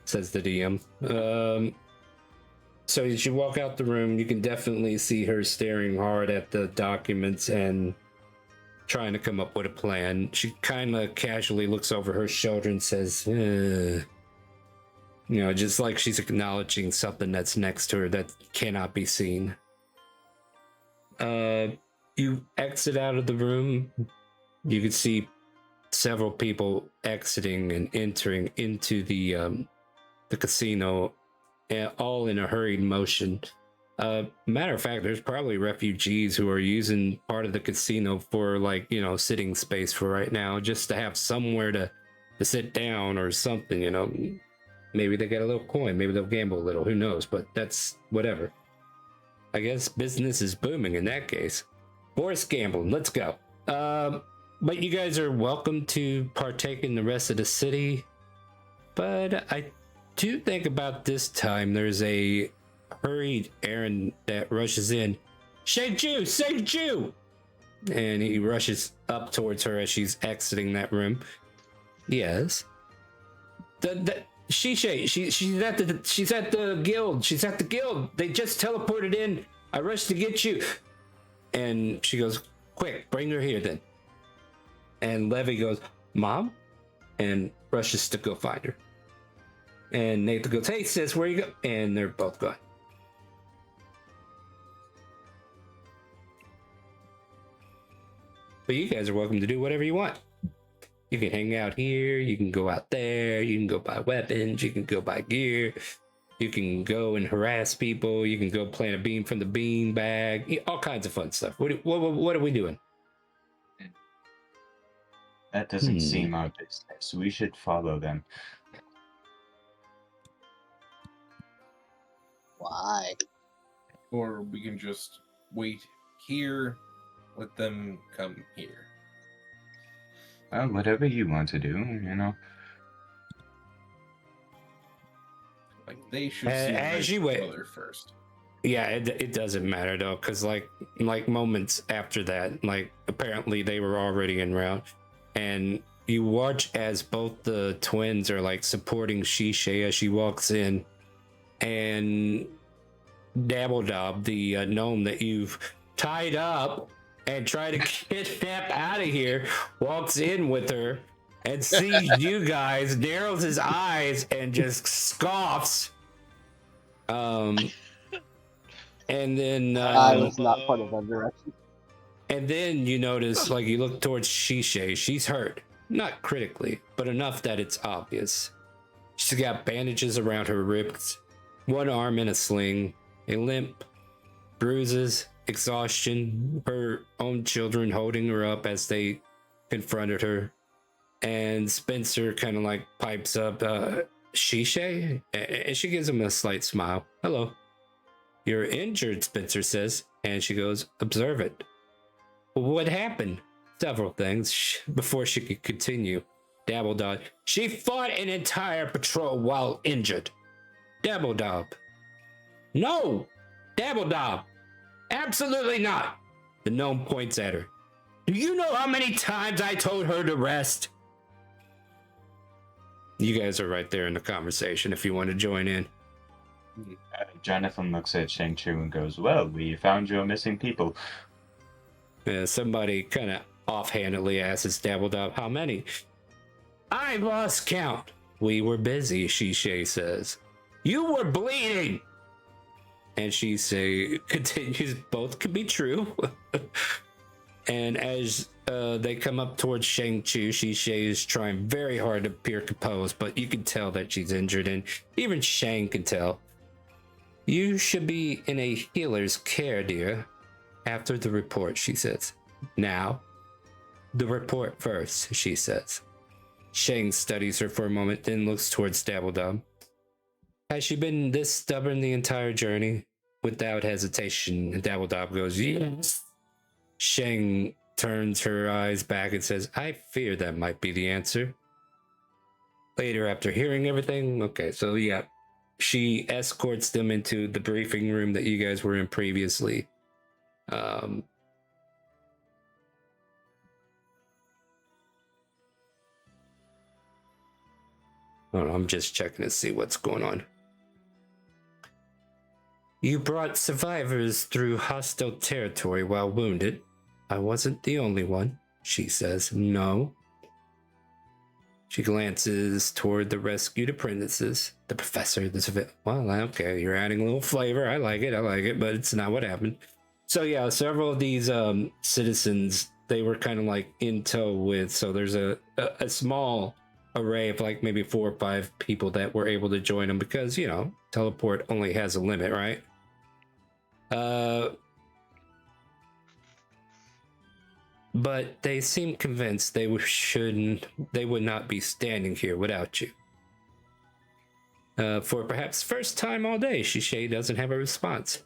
says the DM. So as you walk out the room, you can definitely see her staring hard at the documents and trying to come up with a plan. She kind of casually looks over her shoulder and says, you know, just like she's acknowledging something that's next to her that cannot be seen. You exit out of the room. You can see several people exiting and entering into the casino, all in a hurried motion. Matter of fact, there's probably refugees who are using part of the casino for, like, you know, sitting space for right now, just to have somewhere to sit down or something, you know. Maybe they get a little coin, maybe they'll gamble a little, who knows, but that's whatever. I guess business is booming in that case. Forest gambling, let's go. But you guys are welcome to partake in the rest of the city. But I do think about this time there's a hurried errand that rushes in. Shake Jew, Shake Jew! And he rushes up towards her as she's exiting that room. Yes. She's at the guild. She's at the guild. They just teleported in. I rushed to get you. And she goes, quick, bring her here then. And Levy goes, Mom? And rushes to go find her. And Nathan goes, hey sis, where you go? And they're both gone. But you guys are welcome to do whatever you want. You can hang out here, you can go out there, you can go buy weapons, you can go buy gear, you can go and harass people, you can go plant a bean from the bean bag, all kinds of fun stuff. What are we doing? That doesn't seem our business. We should follow them. Why? Or we can just wait here, let them come here. Whatever you want to do, you know. Like, they should see as you wait first. Yeah, it doesn't matter though, because like moments after that, like apparently they were already en route, and you watch as both the twins are like supporting Shisha as she walks in, and Dabbledob, the gnome that you've tied up and try to kidnap out of here, walks in with her and sees you guys, narrows his eyes, and just scoffs. And then I was not part of that direction. and then you notice, like, you look towards Shisha. She's hurt, not critically, but enough that it's obvious. She's got bandages around her ribs, one arm in a sling, a limp, bruises, exhaustion, her own children holding her up as they confronted her. And Spencer kind of like pipes up, Shisha? And she gives him a slight smile. Hello. You're injured, Spencer says, and she goes, observe it. What happened? Several things before she could continue. Dabbledob. She fought an entire patrol while injured. Dabbledob. No! Dabbledob. Absolutely not. The gnome points at her. Do you know how many times I told her to rest? You guys are right there in the conversation if you want to join in. Jonathan looks at Shang-Chu and goes, well, we found your missing people. Somebody kind of offhandedly asks Dabbledob, how many? I lost count. We were busy, Shisha says. You were bleeding. And Shisha continues, both could be true. And as they come up towards Shang-Chu, Shisha is trying very hard to appear composed, but you can tell that she's injured, and even Shang can tell. You should be in a healer's care, dear. After the report, she says. Now, the report first, she says. Shang studies her for a moment, then looks towards Dabbledob. Has she been this stubborn the entire journey? Without hesitation, Dabbledob goes, yes. Shang turns her eyes back and says, I fear that might be the answer. Later, after hearing everything, okay, so yeah, she escorts them into the briefing room that you guys were in previously. I'm just checking to see what's going on. You brought survivors through hostile territory while wounded. I wasn't the only one, she says. No. She glances toward the rescued apprentices, the professor, the civilian. Well, okay, you're adding a little flavor. I like it, but it's not what happened. So yeah, several of these citizens, they were kind of like in tow with, so there's a small array of like maybe 4 or 5 people that were able to join them because, you know, teleport only has a limit, right? But they seem convinced they would not be standing here without you. For perhaps first time all day, Shisha doesn't have a response.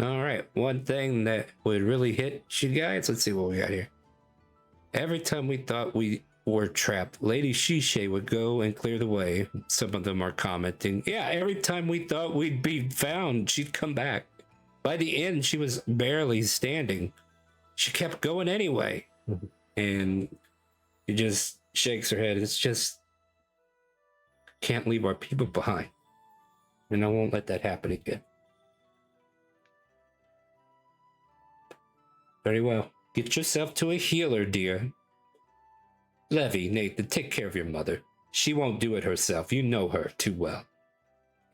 All right, one thing that would really hit you guys, let's see what we got here. Every time we thought we were trapped, Lady Shisha would go and clear the way. Some of them are commenting, yeah, every time we thought we'd be found, she'd come back. By the end, she was barely standing. She kept going anyway. And she just shakes her head. It's just, can't leave our people behind. And I won't let that happen again. Very well. Get yourself to a healer, dear. Levy, Nathan, take care of your mother. She won't do it herself. You know her too well.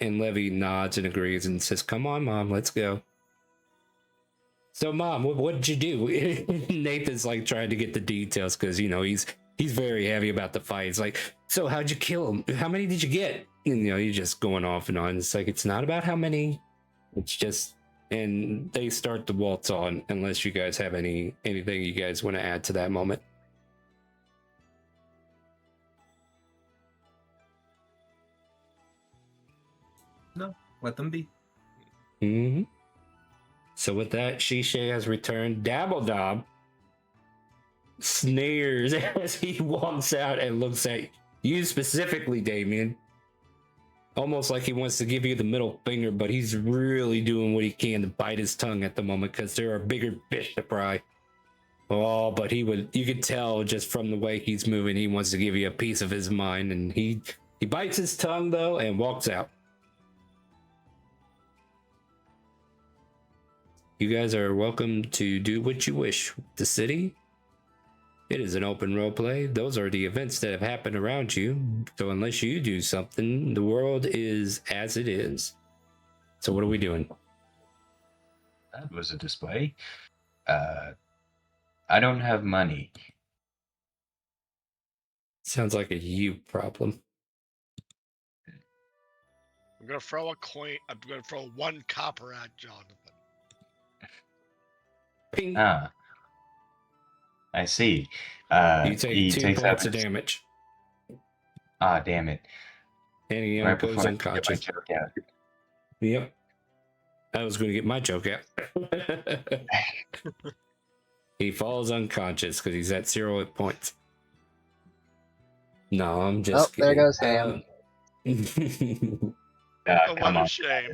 And Levy nods and agrees and says, come on, Mom, let's go. So, Mom, what did you do? Nathan's like trying to get the details because, you know, he's very heavy about the fight. It's like, so how'd you kill him? How many did you get? And, you know, he's just going off and on. It's like, it's not about how many. It's just, and they start to waltz on unless you guys have anything you guys want to add to that moment. No, let them be. Mm-hmm. So with that, Shisha has returned. Dabbledob sneers as he walks out and looks at you specifically, Damien. Almost like he wants to give you the middle finger, but he's really doing what he can to bite his tongue at the moment because there are bigger fish to fry. Oh, but you could tell just from the way he's moving, he wants to give you a piece of his mind, and he bites his tongue though and walks out. You guys are welcome to do what you wish with the city. It is an open role play. Those are the events that have happened around you. So unless you do something, the world is as it is. So what are we doing? That was a display. I don't have money. Sounds like a you problem. I'm gonna throw a coin. I'm gonna throw 1 copper at Jonathan. Ping. Ah, I see. You take He 2 takes points out of his... damage. Ah, damn it. And he Right goes before I get my unconscious. joke out. Yep. I was going to get my joke out. He falls unconscious because he's at 0 hit points. No, I'm just there kidding. goes Ham. Oh, Come what a on. shame.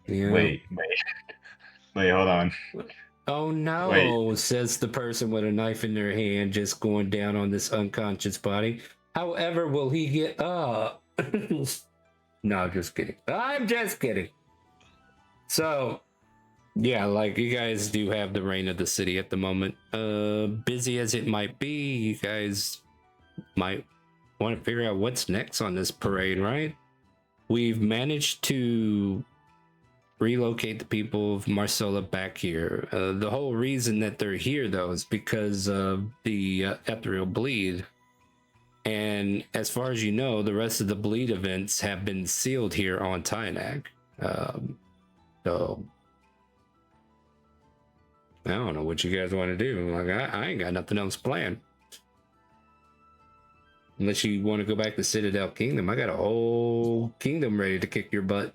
Yeah. Wait, hold on. Oh no, says the person with a knife in their hand just going down on this unconscious body. However, will he get up? No, just kidding. I'm just kidding. So, yeah, like you guys do have the reign of the city at the moment. Busy as it might be, you guys might want to figure out what's next on this parade, right? We've managed to relocate the people of Marcella back here. The whole reason that they're here, though, is because of the Ethereal Bleed. And as far as you know, the rest of the Bleed events have been sealed here on Tynag. So I don't know what you guys want to do. Like, I ain't got nothing else planned. Unless you want to go back to Citadel Kingdom. I got a whole kingdom ready to kick your butt.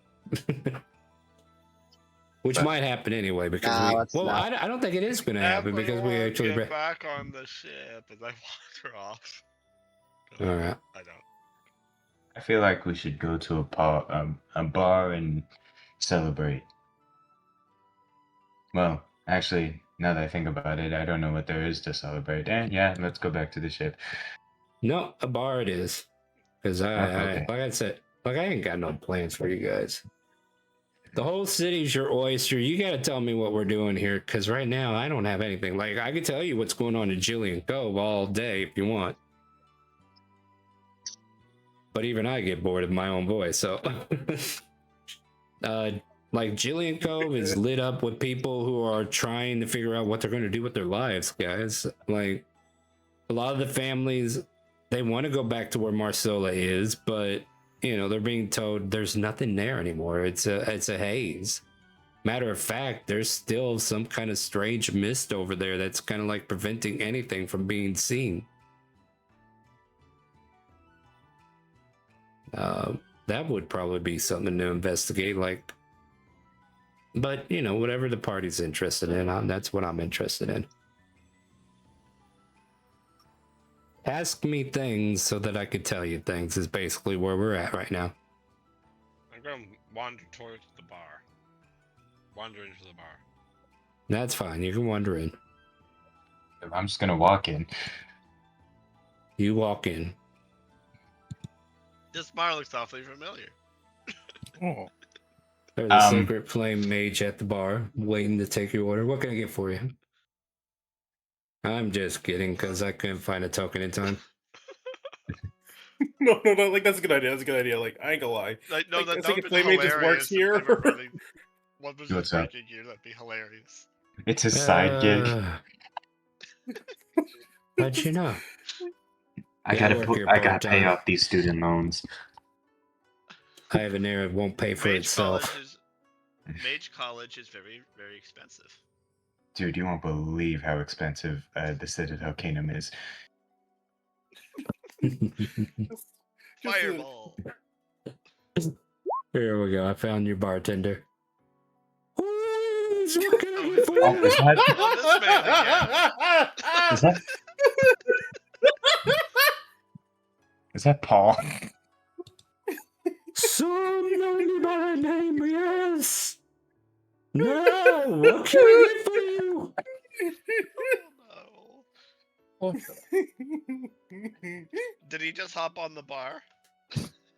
Which might happen anyway, because I don't think it is going to happen because we actually get back on the ship as I wander off. All right. I don't. I feel like we should go to a bar and celebrate. Well, actually, now that I think about it, I don't know what there is to celebrate. And yeah, let's go back to the ship. No, a bar it is. Because Okay. like I said, like I ain't got no plans for you guys. The whole city's your oyster. You got to tell me what we're doing here, because right now I don't have anything. Like, I can tell you what's going on in Jillian Cove all day if you want. But even I get bored of my own voice, so... like, Jillian Cove is lit up with people who are trying to figure out what they're going to do with their lives, guys. Like, a lot of the families, they want to go back to where Marcella is, but... You know, they're being told there's nothing there anymore. It's a haze. Matter of fact, there's still some kind of strange mist over there that's kind of like preventing anything from being seen. That would probably be something to investigate, like. But, you know, whatever the party's interested in, that's what I'm interested in. Ask me things so that I could tell you things is basically where we're at right now. I'm going to wander towards the bar. Wander into the bar. That's fine. You can wander in. I'm just gonna walk in. You walk in. This bar looks awfully familiar. Oh. There's a Sacred Flame mage at the bar waiting to take your order. What can I get for you? I'm just kidding, because I couldn't find a token in time. No, like, that's a good idea. That's a good idea. Like, I ain't gonna lie. Like, no, Like, that I would think be if Playmate just works hilarious. here. What was What's just up? making you? That'd be hilarious. It's a side gig. How'd you know? I Yeah, I gotta work here pay part-time. off these student loans. I have an air it won't pay for itself. Mage College is very, very expensive. Dude, you won't believe how expensive the Citadel Kingdom is. Fireball. Here we go. I found your bartender. What can I get for Oh, you? is that, Oh, this man again. is that, is that Paul? Some know me by that name, yes. No, what can I get for you? Oh, no. Did he just hop on the bar?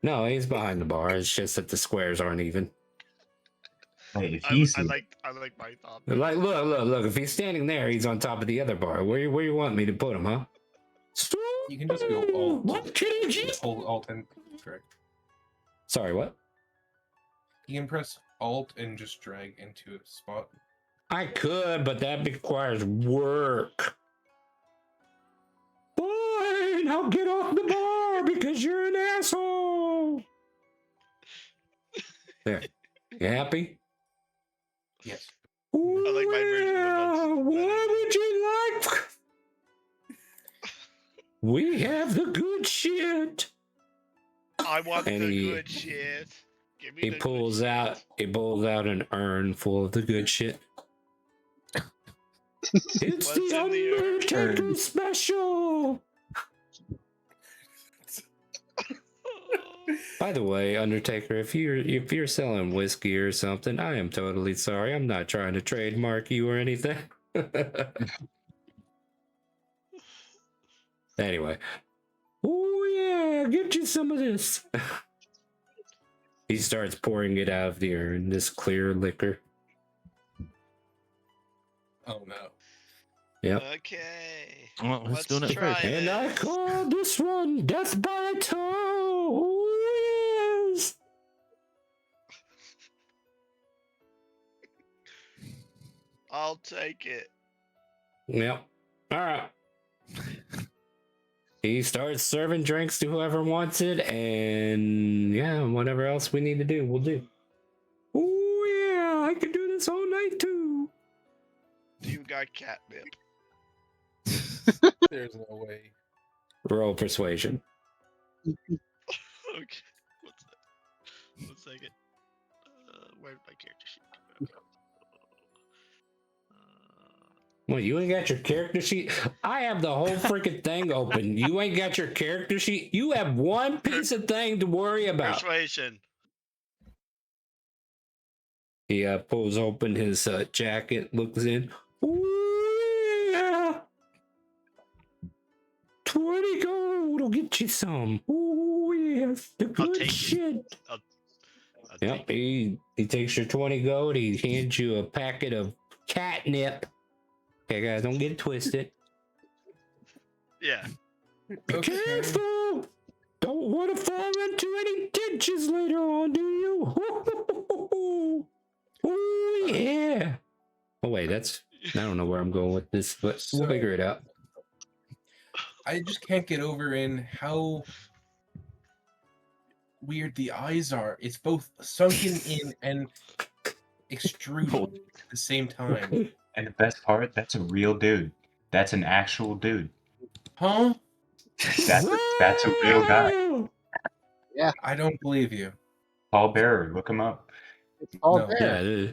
No, he's behind the bar. It's just that the squares aren't even. Hey, if I he's like my thought. Like, look. If he's standing there, he's on top of the other bar. Where you want me to put him, huh? You can just go alt. What can you do? Hold alt and drag. Sorry, what? You can press alt and just drag into a spot. I could, but that requires work. Fine, I'll get off the bar because you're an asshole. There. You happy? Yes. I like my version of events What better. would you like? We have the good shit. I want And the he- good shit. Give me He the good pulls shit. out an urn full of the good shit. It's What's the in the urn? Undertaker special. By the way, Undertaker, if you're selling whiskey or something, I am totally sorry. I'm not trying to trademark you or anything. Anyway. Oh yeah, get you some of this. He starts pouring it out of the urn, this clear liquor. Oh no. Yep. Okay. Well, who's Let's doing it try first? And I this. call this one Death by a Toe. Oh, yes. I'll take it. Yep. All right. He starts serving drinks to whoever wants it, and yeah, whatever else we need to do, we'll do. Oh, yeah, I can do this all night too. Do you got catnip? There's no way. Roll persuasion. Okay. What's that? 1 second. Where's my character sheet? What, you ain't got your character sheet? I have the whole freaking thing open. You ain't got your character sheet? You have one piece of thing to worry about. Persuasion. He pulls open his jacket, looks in. Ooh, yeah. 20 gold will get you some. Ooh, yes. The I'll good take it. shit. I'll Yep, take it. he takes your 20 gold. He hands you a packet of catnip. Okay, guys, don't get it twisted. Yeah. Be Okay. careful! Don't want to fall into any ditches later on, do you? Oh, yeah. Oh, wait, I don't know where I'm going with this, but we'll So- figure it out. I just can't get over in how weird the eyes are. It's both sunken in and extruded at the same time. And the best part, that's a real dude. That's an actual dude. Huh? That's a real guy. I don't believe you. Paul Bearer, look him up. It's all No. there. Yeah,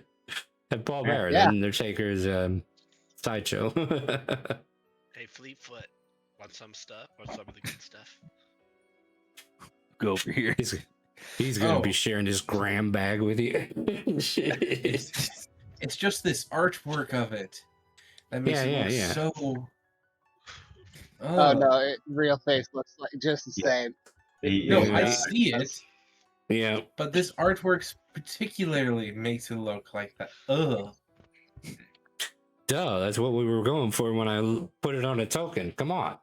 and Paul Bearer, Yeah. the Undertaker's sideshow. Hey, Fleetfoot. Want some stuff? Want some of the good stuff? Go over here. He's gonna be Oh. sharing his gram bag with you. It's just this artwork of it that makes Yeah, it yeah, look yeah. so. Oh no, real face looks like just the Yeah. same. No, Yeah. I see it, Yeah. but this artwork particularly makes it look like that. Ugh. Duh, that's what we were going for when I put it on a token. Come on.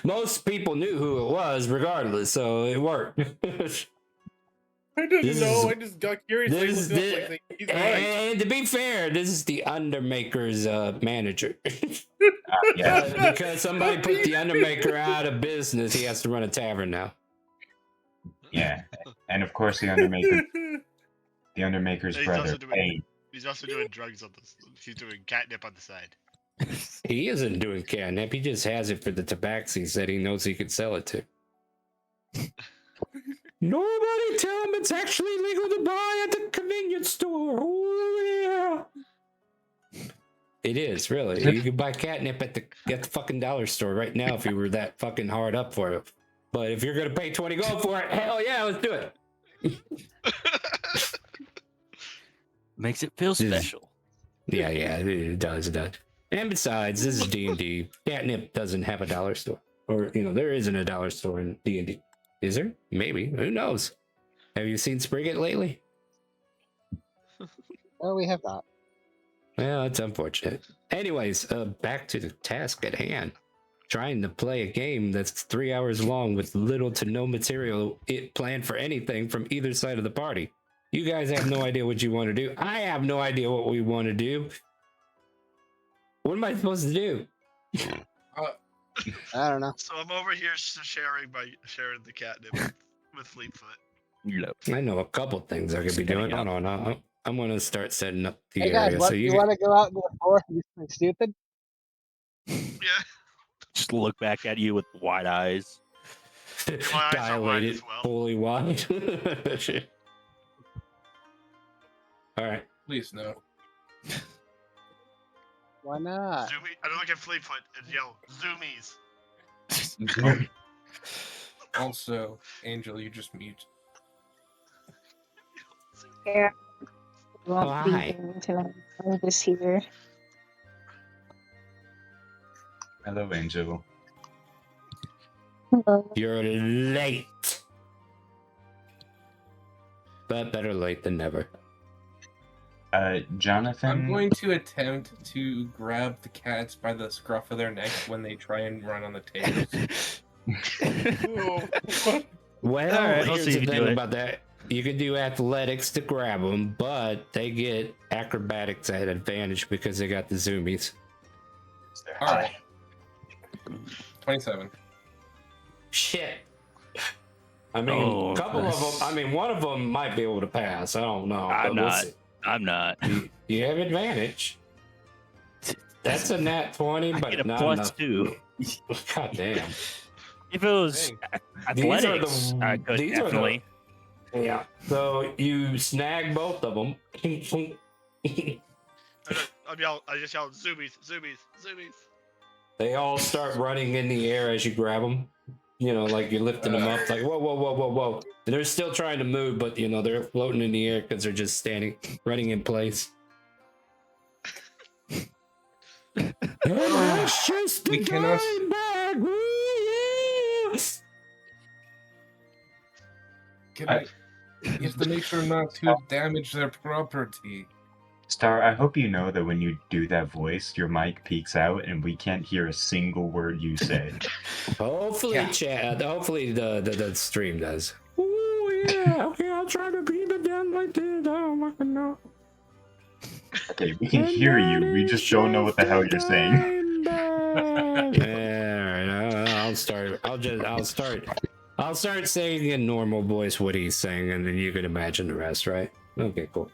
Most people knew who it was regardless, so it worked. I didn't This know. is- I just got curious. I this looked is it up, like, he's right. And to be fair, this is the Undermaker's manager. Yeah. Because somebody put the Undermaker out of business, he has to run a tavern now. Yeah. And of course the Undermaker's He's brother. also doing- Hey, He's also doing drugs on this. He's doing catnip on the side. He isn't doing catnip, he just has it for the tabaxis that he knows he could sell it to. Nobody tell him it's actually legal to buy at the convenience store. Oh yeah. It is, really. You can buy catnip at the fucking dollar store right now if you were that fucking hard up for it. But if you're gonna pay 20 gold for it, hell yeah, let's do it. Makes it feel special. Yeah, it does. And besides, this is D&D. Catnip doesn't have a dollar store. Or, there isn't a dollar store in D&D. Is there? Maybe. Who knows? Have you seen Spriggett lately? Oh, we have not. Well, that's unfortunate. Anyways, back to the task at hand. Trying to play a game that's 3 hours long with little to no material planned for anything from either side of the party. You guys have no idea what you want to do. I have no idea what we want to do. What am I supposed to do? I don't know. So I'm over here sharing the catnip with Fleetfoot. I know a couple things I could be doing. Hold on, I'm gonna start setting up the Hey guys, area. So you want to go out into the forest and do something stupid? Yeah. Just look back at you with wide eyes. My eyes are wide dilated, as well. fully wide. All right. Please no. Why not? I don't look at Fleetfoot and yell, Zoomies. Also, Angel, you just mute. Yeah. Won't Oh, be hi. here tonight. I'm just here. Hello, Angel. Hello. You're late. But better late than never. Jonathan. I'm going to attempt to grab the cats by the scruff of their necks when they try and run on the tails. Well, All right, I'll here's see if the you do thing it. about that. You can do athletics to grab them, but they get acrobatics at advantage because they got the zoomies. All right. 27. Shit. I mean, Oh, a couple of them. I mean, one of them might be able to pass. I don't know. I'm but we'll not. see. I'm not. You have advantage. That's a nat 20, I but get a not plus enough. 2. God damn. If it was Dang. athletics, I could these are the- definitely. Yeah. So you snag both of them. I just yelled, Zoomies, Zoomies, Zoomies. They all start running in the air as you grab them. You know, like you're lifting them up, like whoa, whoa, whoa, whoa, whoa. They're still trying to move, but you know they're floating in the air because they're just running in place. That's just We the cannot- dime bag. Ooh, yes. Can I? You have to make sure not to damage their property. Star, I hope you know that when you do that voice, your mic peaks out and we can't hear a single word you say. Hopefully, Yeah. chat. Hopefully, the stream does. Oh yeah. Okay, I'll try to beat it down like this. Oh my god. Okay, we can hear you. We just don't know what the hell you're saying. Yeah, I'll start. I'll start saying in normal voice what he's saying, and then you can imagine the rest, right? Okay, cool.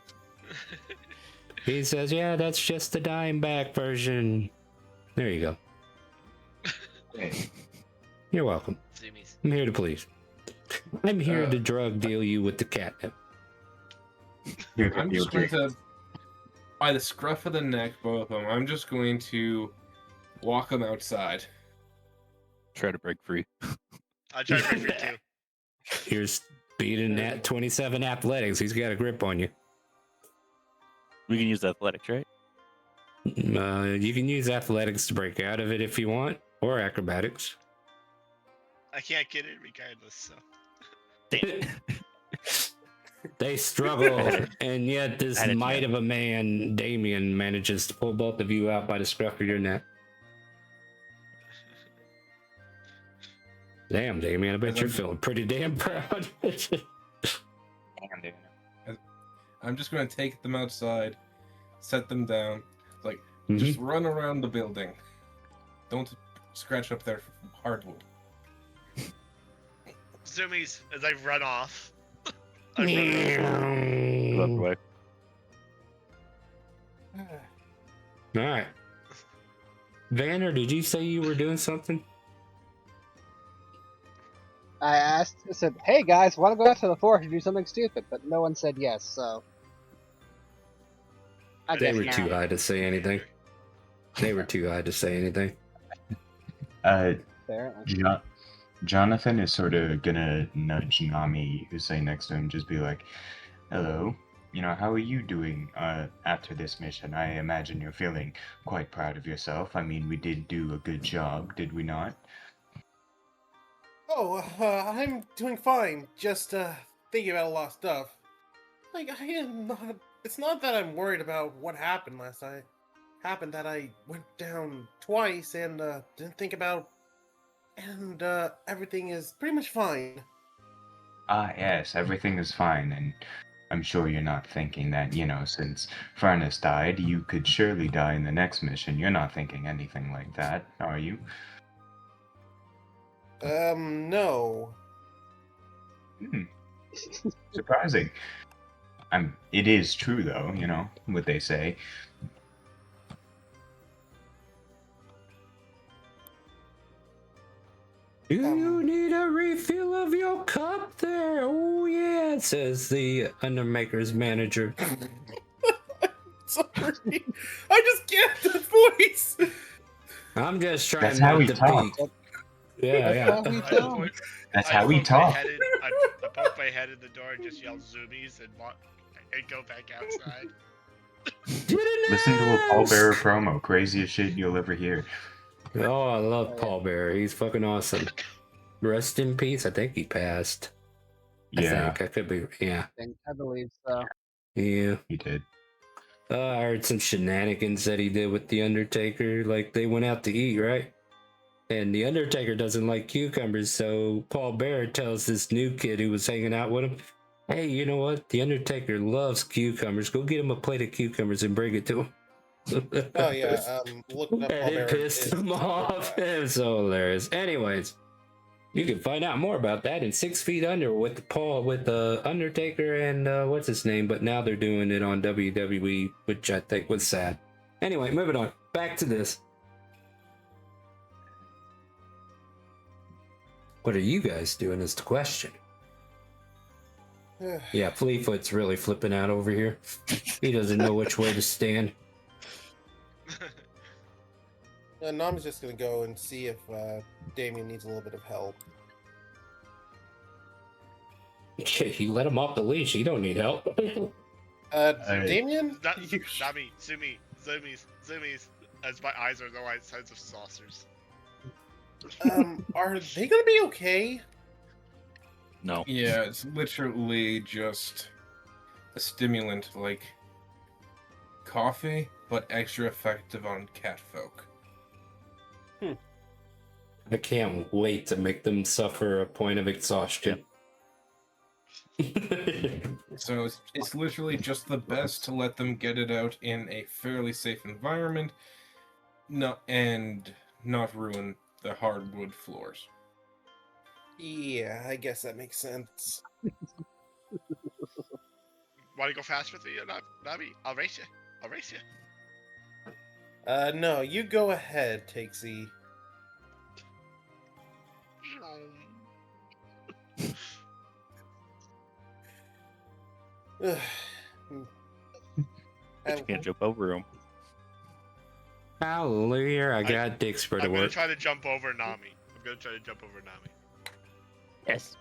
He says, "Yeah, that's just the dime back version." There you go. You're welcome. Zoomies. I'm here to please. I'm here to drug deal you with the catnip. I'm just going to, by the scruff of the neck, both of them, I'm just going to walk them outside. Try to break free. I tried to break free too. You're beating that 27 athletics. He's got a grip on you. We can use athletics, right? You can use athletics to break out of it if you want, or acrobatics. I can't get it regardless, so. They struggle, and yet this Had a might chance. of a man, Damien, manages to pull both of you out by the scruff of your neck. Damn, Damien, I bet you're feeling pretty damn proud. I'm just going to take them outside, set them down, like, Mhm. just run around the building. Don't scratch up their hardwood. Zoomies, as I run off. Left way. All right. Vanner, did you say you were doing something? I said, hey guys, want to go out to the forest and do something stupid? But no one said yes, so. I They guess were not. too high to say anything. They were too high to say anything. Apparently. Jonathan is sort of gonna nudge Nami, who's sitting next to him, just be like, "Hello, you know, how are you doing after this mission? I imagine you're feeling quite proud of yourself. I mean, we did do a good job, did we not?" Oh, I'm doing fine. Just thinking about a lot of stuff. Like, I am not. It's not that I'm worried about what happened last night. Happened that I went down twice and didn't think about, and everything is pretty much fine. Ah, yes, everything is fine, and I'm sure you're not thinking that, since Furnace died, you could surely die in the next mission. You're not thinking anything like that, are you? No. Hmm. Surprising. It is true, though, what they say. Do you need a refill of your cup there? Oh, yeah, says the Undermaker's manager. Sorry. I just get the voice. I'm just trying That's how not we to talk. peek. Yeah. That's I how we poke talk. I poke my head in the door and just yell zoomies and go back outside. Listen to a pallbearer promo. Craziest shit you'll ever hear. Oh, I love Paul Bear. He's fucking awesome. Rest in peace. I think he passed. Yeah, I could be. Yeah. I believe so. Yeah. he did. I heard some shenanigans that he did with the Undertaker. Like they went out to eat, right? And the Undertaker doesn't like cucumbers, so Paul Bear tells this new kid who was hanging out with him, "Hey, you know what? The Undertaker loves cucumbers. Go get him a plate of cucumbers and bring it to him." Oh yeah, looking up And Paul it Bearer pissed is him off. It was so hilarious. Anyways, you can find out more about that in 6 Feet Under with the Undertaker and what's his name. But now they're doing it on WWE, which I think was sad. Anyway, moving on. Back to this. What are you guys doing is the question. Yeah, Fleetfoot's really flipping out over here. He doesn't know which way to stand. Nam's just gonna go and see if Damien needs a little bit of help. You let him off the leash. He don't need help. Damien? Nami, zoomies, as my eyes are the right size of saucers. Are they gonna be okay? No. Yeah, it's literally just a stimulant like coffee, but extra effective on catfolk. I can't wait to make them suffer a point of exhaustion. So it's literally just the best to let them get it out in a fairly safe environment, and not ruin the hardwood floors. Yeah, I guess that makes sense. Want to go fast with me, Nami? I'll race you. No, you go ahead, Takesy. You can't jump over him. Hallelujah, I got dicks for the I'm gonna work. try to jump over Nami. Yes.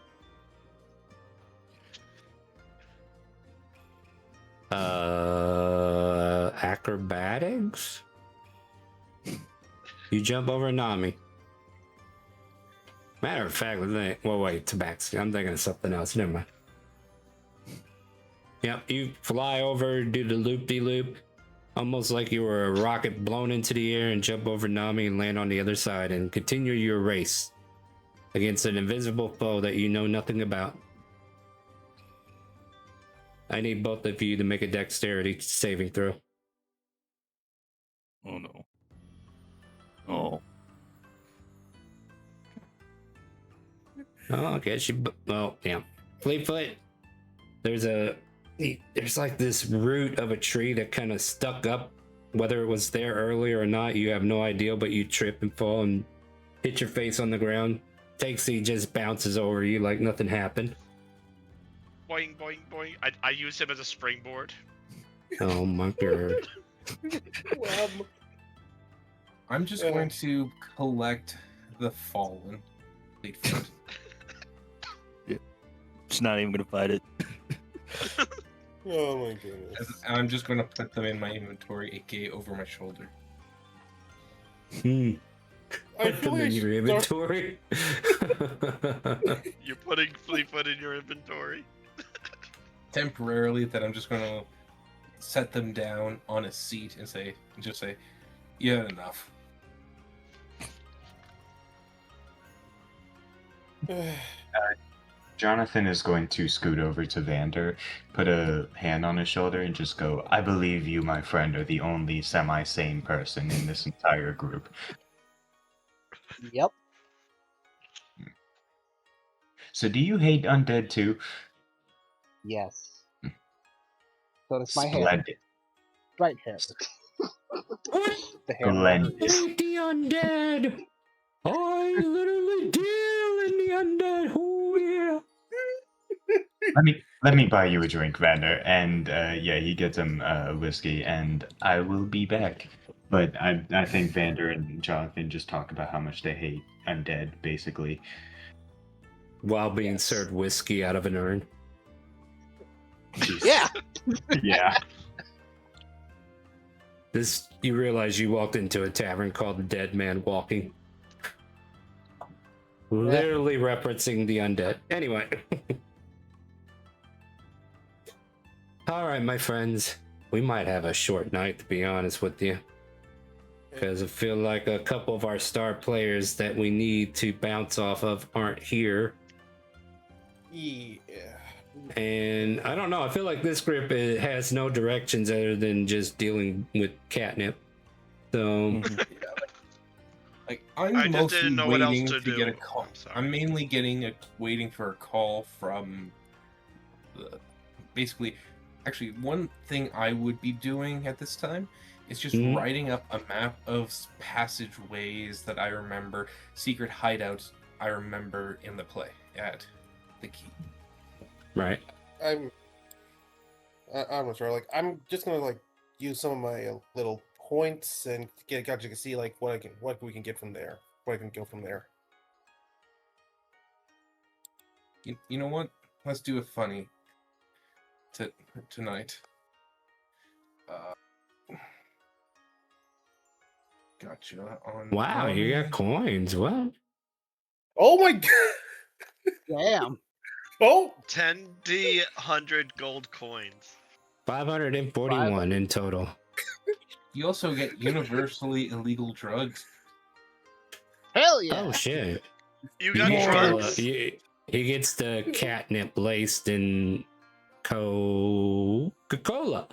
Acrobatics? You jump over Nami. Matter of fact, wait, Tabaxi. I'm thinking of something else. Never mind. Yep, you fly over, do the loop-de-loop, almost like you were a rocket blown into the air, and jump over Nami and land on the other side and continue your race against an invisible foe that you know nothing about. I need both of you to make a dexterity saving throw. Oh no. Oh. Oh, okay. Well, yeah. Fleetfoot, there's like this root of a tree that kind of stuck up. Whether it was there earlier or not, you have no idea, but you trip and fall and hit your face on the ground. Takesy just bounces over you like nothing happened. Boing, boing, boing. I use him as a springboard. Oh my god. I'm just going to collect the fallen. Just not even gonna fight it. Oh my goodness. I'm just going to put them in my inventory, aka over my shoulder. I I put feel them like in your inventory. You're putting Fleetfoot in your inventory. temporarily that I'm just going to set them down on a seat and just say, you had enough. Jonathan is going to scoot over to Vander, put a hand on his shoulder, and just go, I believe you, my friend, are the only semi-sane person in this entire group. Yep. So do you hate undead too? Yes. So does my hair. Splendid. Right hair. The hair. Splendid. hate the undead. I literally deal in the undead. Oh yeah. Let me buy you a drink, Vander. And yeah, he gets him whiskey, and I will be back. But I think Vander and Jonathan just talk about how much they hate undead, basically. While being Yes. served whiskey out of an urn. Yeah. Yeah. This, you realize you walked into a tavern called the Dead Man Walking. Literally referencing the undead. Anyway. Alright, my friends. We might have a short night, to be honest with you. Because I feel like a couple of our star players that we need to bounce off of aren't here. Yeah. And I don't know, I feel like this group has no directions other than just dealing with catnip. So, Like, I'm I just mostly didn't know what else waiting to to get a do. call. I'm sorry. I'm mainly waiting for a call from basically, actually, one thing I would be doing at this time is just Mhm. writing up a map of passageways that I remember, secret hideouts I remember in the play at the key. right. I'm not sure. Like, I'm just gonna like use some of my little points and get you can see like what we can get from there. What I can go from there. You know what? Let's do a funny tonight. Gotcha. On Wow, you got coins. What? Oh my god! Damn. Oh, 10D 100 gold coins. 541 in total. You also get universally illegal drugs. Hell yeah. Oh shit. You got He drugs? he gets the catnip laced in Coca-Cola.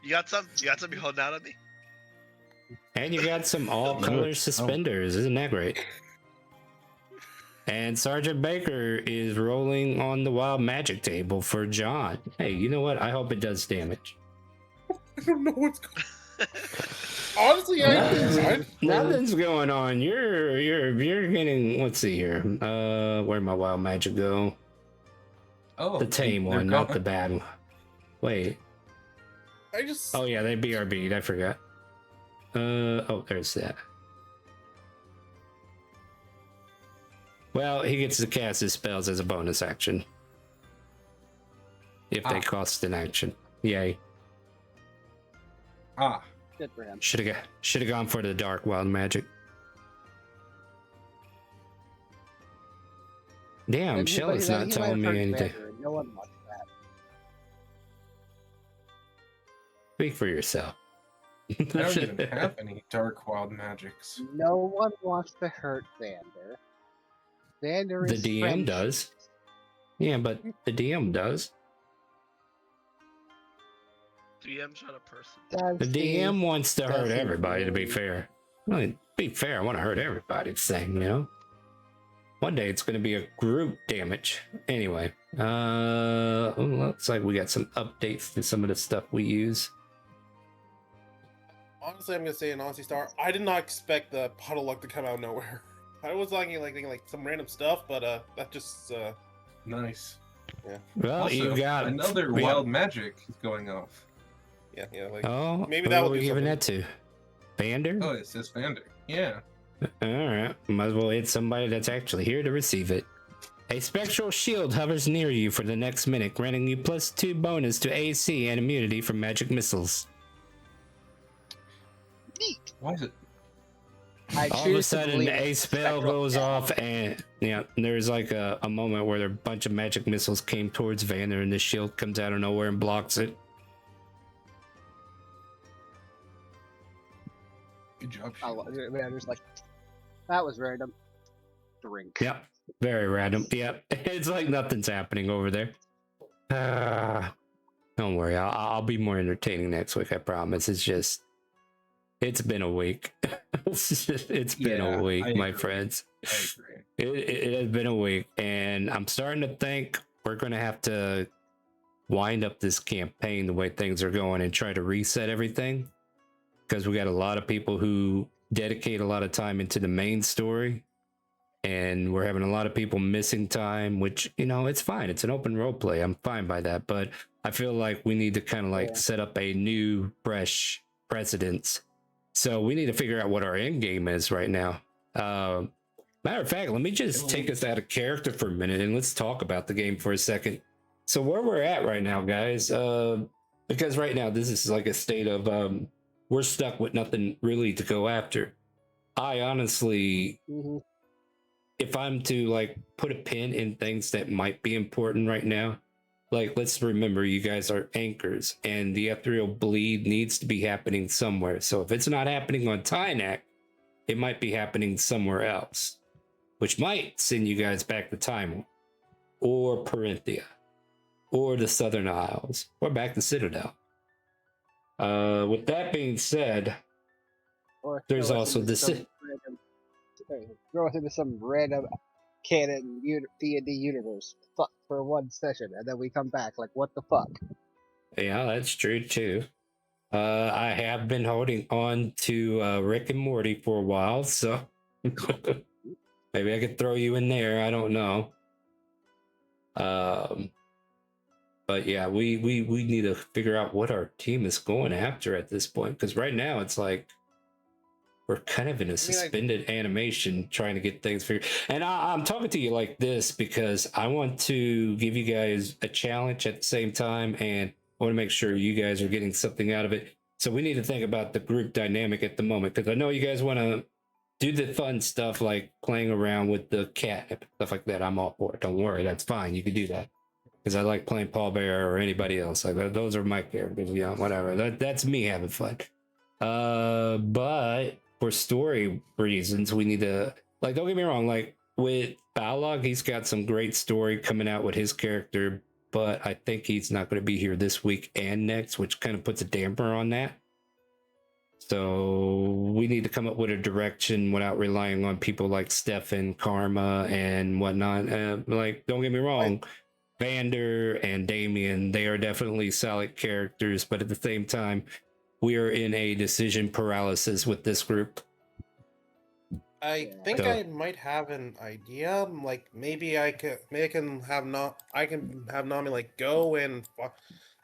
You got some? You got some you holding out on me? And you got some all color suspenders. Isn't that great? And Sergeant Baker is rolling on the wild magic table for John. Hey, you know what? I hope it does damage. I don't know what's going. Honestly, I Nothing's going on. You're getting. Let's see here. Where'd my wild magic go? Oh, The tame they're one, not gone. the bad one. Wait. just. Oh yeah, they BRB'd. I forgot. Oh, there's that. Well, he gets to cast his spells as a bonus action. If they cost an action. Yay. Ah, Good for him. Should have gone for the dark wild magic. Damn, And he- but Shelley's he- not he might telling have me heard anything. Vander, and no one wants that. Speak for yourself. I don't even have any dark wild magics. No one wants to hurt Vander. Vander The is DM friendship. does. Yeah, but the DM does. DM's not a person. Does The DM wants to hurt Does he everybody, to be really? fair. Well, to be fair, I want to hurt everybody's thing, you know? One day it's going to be a group damage. Anyway, looks like we got some updates to some of the stuff we use. Honestly, I'm gonna say an honesty star. I did not expect the puddle luck to come out of nowhere. I was thinking like some random stuff, but that just Nice. Well, Also, you got another we got- wild magic is going off. yeah like Oh, maybe that will we do giving something. that to Vander? Oh, it says Vander. Yeah. All right, might as well hit somebody that's actually here to receive it. A spectral shield hovers near you for the next minute, granting you +2 bonus to AC and immunity from magic missiles. Neat. Why is it? I All of a choose to sudden, believe a it's spell spectral goes cat. off, and there's like a moment where a bunch of magic missiles came towards Vander, and the shield comes out of nowhere and blocks it. Good job. Vander's like, that was random. Drink. Yep, very random. Yep, it's like nothing's happening over there. Don't worry, I'll be more entertaining next week. I promise. It's been a week. It's been a week, my friends. I agree. It has been a week, and I'm starting to think we're going to have to wind up this campaign the way things are going and try to reset everything, because we got a lot of people who dedicate a lot of time into the main story, and we're having a lot of people missing time, which, it's fine. It's an open role play. I'm fine by that, but I feel like we need to kind of like set up a new, fresh precedence. So we need to figure out what our end game is right now. Matter of fact, let me just take us out of character for a minute and let's talk about the game for a second. So where we're at right now, guys, because right now this is like a state of we're stuck with nothing really to go after. I honestly, if I'm to like put a pin in things that might be important right now, like, let's remember you guys are anchors and the ethereal bleed needs to be happening somewhere. So if it's not happening on Tynak, it might be happening somewhere else, which might send you guys back to Timor or Parinthia or the Southern Isles or back to Citadel. With that being said, Or there's also the throw us into some random canon D&D universe for one session, and then we come back like, what the fuck? Yeah, that's true too. I have been holding on to Rick and Morty for a while, so maybe I could throw you in there. I don't know. But yeah, we need to figure out what our team is going after at this point, because right now it's like we're kind of in a suspended animation trying to get things figured. And I'm talking to you like this because I want to give you guys a challenge at the same time, and I want to make sure you guys are getting something out of it. So we need to think about the group dynamic at the moment, because I know you guys want to do the fun stuff like playing around with the cat, stuff like that. I'm all for it. Don't worry, that's fine. You can do that, because I like playing Paul Bear or anybody else. Like, those are my characters. Yeah, whatever. That's me having fun. But for story reasons, we need to, like, don't get me wrong, like with Balog, he's got some great story coming out with his character, but I think he's not going to be here this week and next, which kind of puts a damper on that. So we need to come up with a direction without relying on people like Stefan, Karma, and whatnot. Like, don't get me wrong, Vander and Damien, they are definitely solid characters, but at the same time, we are in a decision paralysis with this group. I think I might have an idea. Like, maybe I can have Nami like go and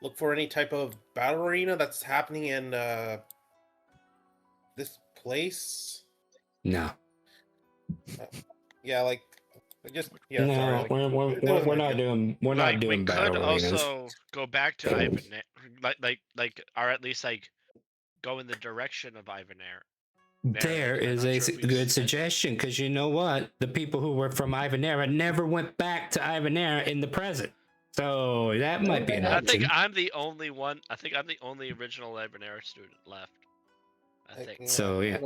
look for any type of battle arena that's happening in this place. No. Yeah, like just no, sorry, like, we're not doing We battle could arenas. also go back to Ivan, or at least like go in the direction of Ivonair. There is a good suggestion, because you know what? The people who were from Ivanera never went back to Ivanera in the present. So that might be an option. I think I'm the only one. I think I'm the only original Ivanera student left. I think. So yeah,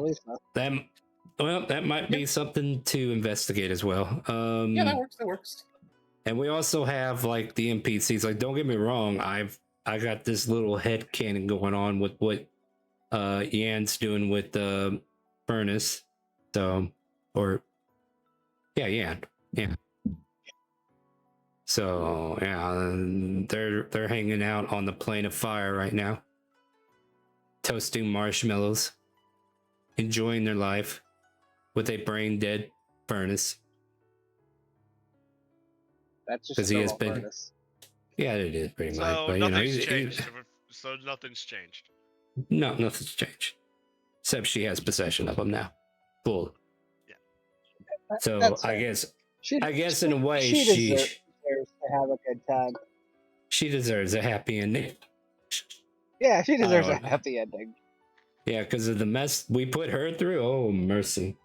that might be something to investigate as well. Yeah, that works. That works. And we also have like the NPCs. Like, don't get me wrong, I got this little headcanon going on with what Yan's doing with the furnace. So, or yeah, Yan. Yeah. So yeah, they're hanging out on the plane of fire right now, toasting marshmallows, enjoying their life with a brain dead furnace. That's just a furnace. Yeah, it is pretty much. So But nothing's changed. So nothing's changed. No, nothing's changed, except she has possession of them now, full. Yeah. So I guess in a way she deserves to have a good time. She deserves a happy ending. Yeah, she deserves a happy ending. Yeah, because of the mess we put her through. Oh, mercy.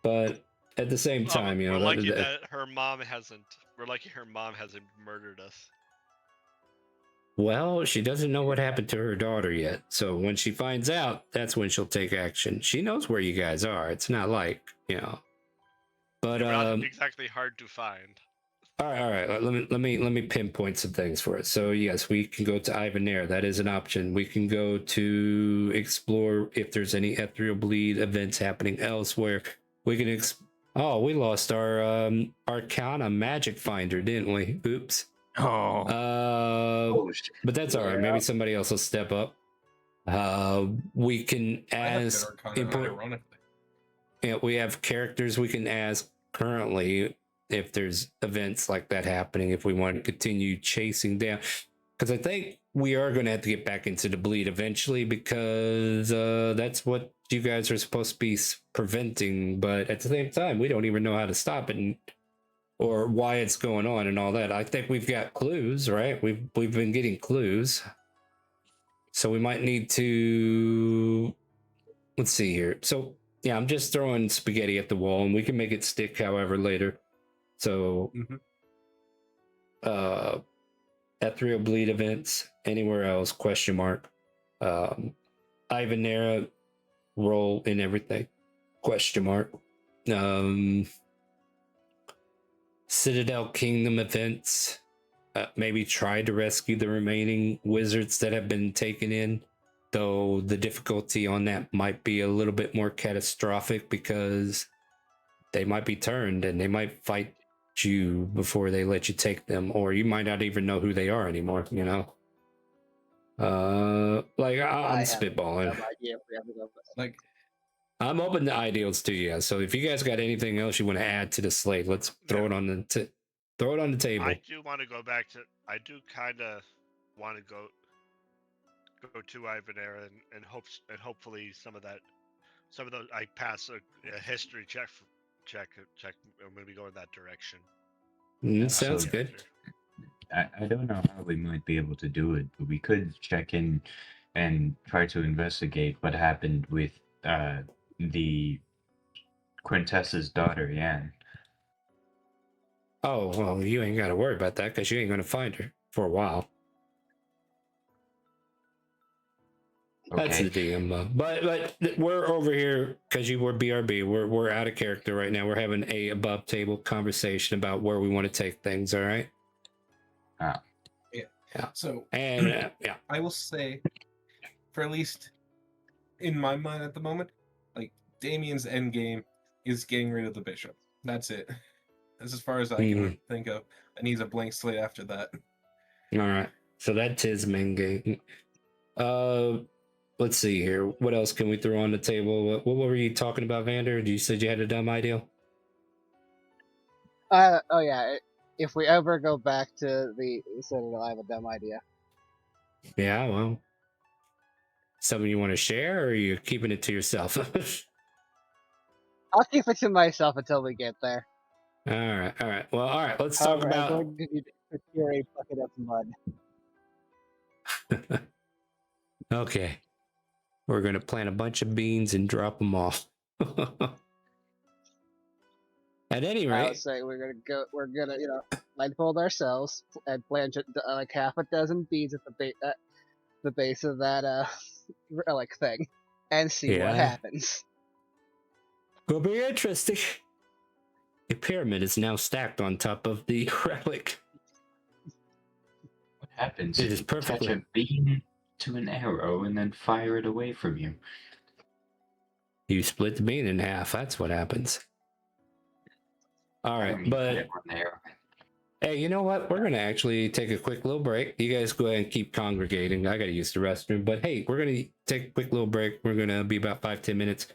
But at the same time, you know, we're lucky that her mom hasn't. We're lucky her mom hasn't murdered us. Well, she doesn't know what happened to her daughter yet. So when she finds out, that's when she'll take action. She knows where you guys are. It's not like, you know. But We're not exactly hard to find. all right. Let me pinpoint some things for it. So yes, we can go to Ivanere. That is an option. We can go to explore if there's any ethereal bleed events happening elsewhere. We can we lost our Arcana magic finder, didn't we? Oops. But that's all right. Maybe somebody else will step up. We can ask. Yeah, we have characters we can ask currently if there's events like that happening, if we want to continue chasing down, because I think we are going to have to get back into the bleed eventually, because that's what you guys are supposed to be preventing, but at the same time we don't even know how to stop it or why it's going on and all that. I think we've got clues, right? We've been getting clues, so we might need to, let's see here. So yeah, I'm just throwing spaghetti at the wall and we can make it stick however later. So, ethereal bleed events anywhere else? Question mark. Ivanera role in everything? Question mark. Citadel Kingdom events. Maybe try to rescue the remaining wizards that have been taken in, though the difficulty on that might be a little bit more catastrophic because they might be turned and they might fight you before they let you take them, or you might not even know who they are anymore, you know. Like I'm spitballing. Like I'm open to ideals too, yeah. So if you guys got anything else you want to add to the slate, let's throw it on the table. I do want to go back to. I do kind of want to go to Ivanera and hopefully some of those I pass a history check. I'm going to be going that direction. Sounds good. I don't know how we might be able to do it, but we could check in and try to investigate what happened with the Quintessa's daughter, Yan. Oh, well, you ain't got to worry about that because you ain't going to find her for a while. Okay. That's the DM. But we're over here because you were BRB. We're out of character right now. We're having a above table conversation about where we want to take things. All right. Yeah. So, and yeah, I will say, for at least in my mind at the moment, like Damien's end game is getting rid of the bishop. That's it. That's as far as I can think of. And he's a blank slate after that. All right. So that's his main game. Let's see here. What else can we throw on the table? What were you talking about, Vander? You said you had a dumb idea? Oh yeah. If we ever go back to the Citadel, I have a dumb idea. Yeah, well, something you want to share, or are you keeping it to yourself? I'll keep it to myself until we get there. All right. Well, all right. Let's talk about. I'm going to procure a bucket of mud. Okay, we're gonna plant a bunch of beans and drop them off. At any rate, I would say we're gonna blindfold ourselves and plant like half a dozen beans at the base of that relic thing, and see what happens. Will be interesting. A pyramid is now stacked on top of the relic. What happens? It is perfectly. Attach a beam to an arrow and then fire it away from you. You split the bean in half. That's what happens. All right, but hey, you know what? We're gonna actually take a quick little break. You guys go ahead and keep congregating. I gotta use the restroom, but hey, we're gonna take a quick little break. We're gonna be about 5-10 minutes.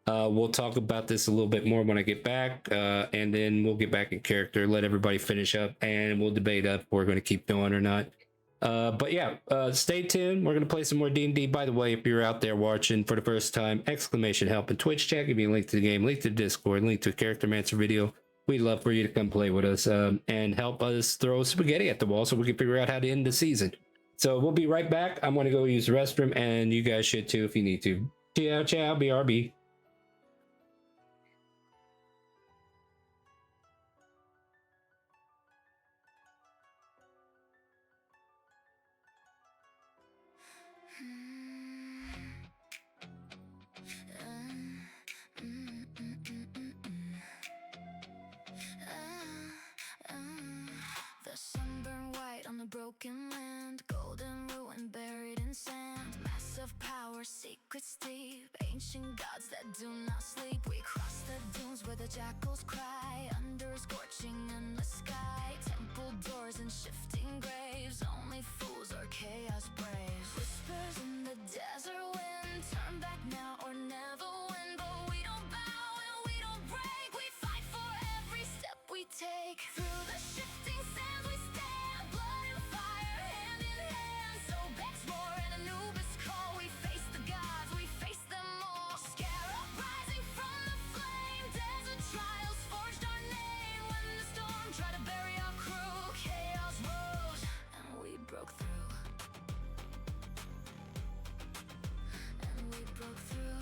We'll talk about this a little bit more when I get back, and then we'll get back in character, let everybody finish up, and we'll debate if we're gonna keep going or not. But yeah, stay tuned. We're gonna play some more D&D. By the way, if you're out there watching for the first time, !help in Twitch chat. Give me a link to the game, link to the Discord, link to a Character Mancer video. We'd love for you to come play with us and help us throw spaghetti at the wall so we can figure out how to end the season. So we'll be right back. I'm going to go use the restroom, and you guys should too if you need to. Ciao, ciao, BRB. The sunburned white on a broken land, golden ruin buried in sand. Massive power, secrets deep, ancient gods that do not sleep. We cross the dunes where the jackals cry, under a scorching endless sky. Temple doors and shifting graves, only fools or chaos braves. Whispers in the desert wind, turn back now or never win. But we don't bow and we don't break, we fight for every step we take. Through the shifting sands we stand, blood and fire hand in hand. So Beck's roar and Anubis call, we face the gods, we face them all. Scarab rising from the flame, desert trials forged our name. When the storm tried to bury our crew, chaos rose and we broke through. And we broke through.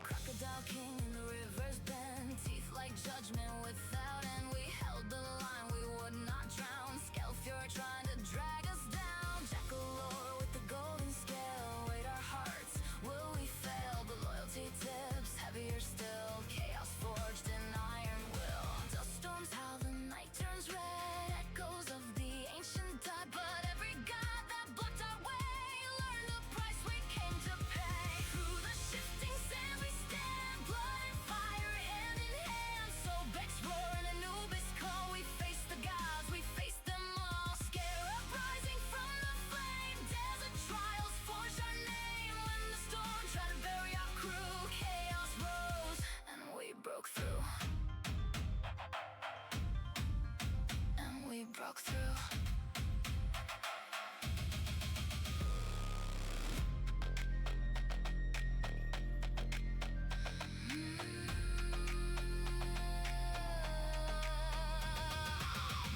Crocodile king in the river's bend, teeth like judgment without end. We held the line, we would not drown. Scale fury trying to drag us down. Jackalope with the golden scale, weighed our hearts, will we fail? But loyalty tips heavier still, chaos forged in iron will. Dust storms how the night turns red, echoes of the ancient died. But every god that blocked our way learned the price we came to pay. Through the shifting sand we stand, blood and fire hand in hand. So Beck's roar and Anubis call, we face the gods, we face them all. Scarab rising from the flame, desert trials forged our name. When the storm tried to bury our crew, chaos rose and we broke through. And we broke through.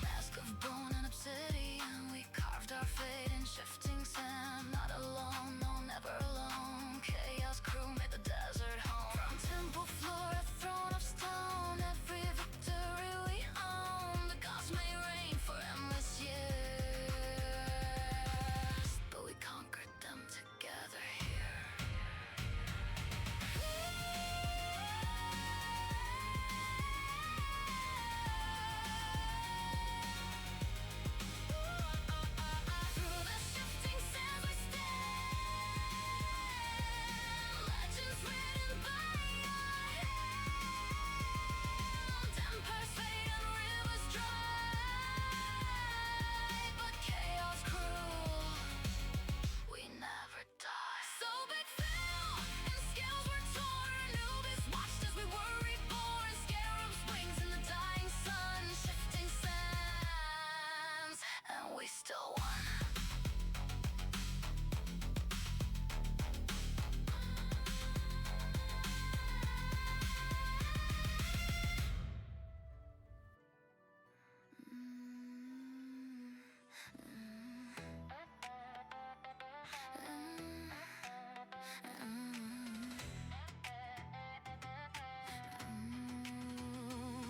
Mask of bone and obsidian, we carved our fate in shifting sand. Not alone, no, never alone. Chaos crew made the desert home. From temple floor, a throne of stone, every victory we own. The gods may reign for endless years, but we conquered them together here. Through the shifting sands we stand, legends written by our hand. Empires fade and rivers dry, but chaos cruel, we never die. So Beck fell and scales were torn. Anubis watched as we were reborn. Scarab's wings in the dying sun, shifting sands, and we still won.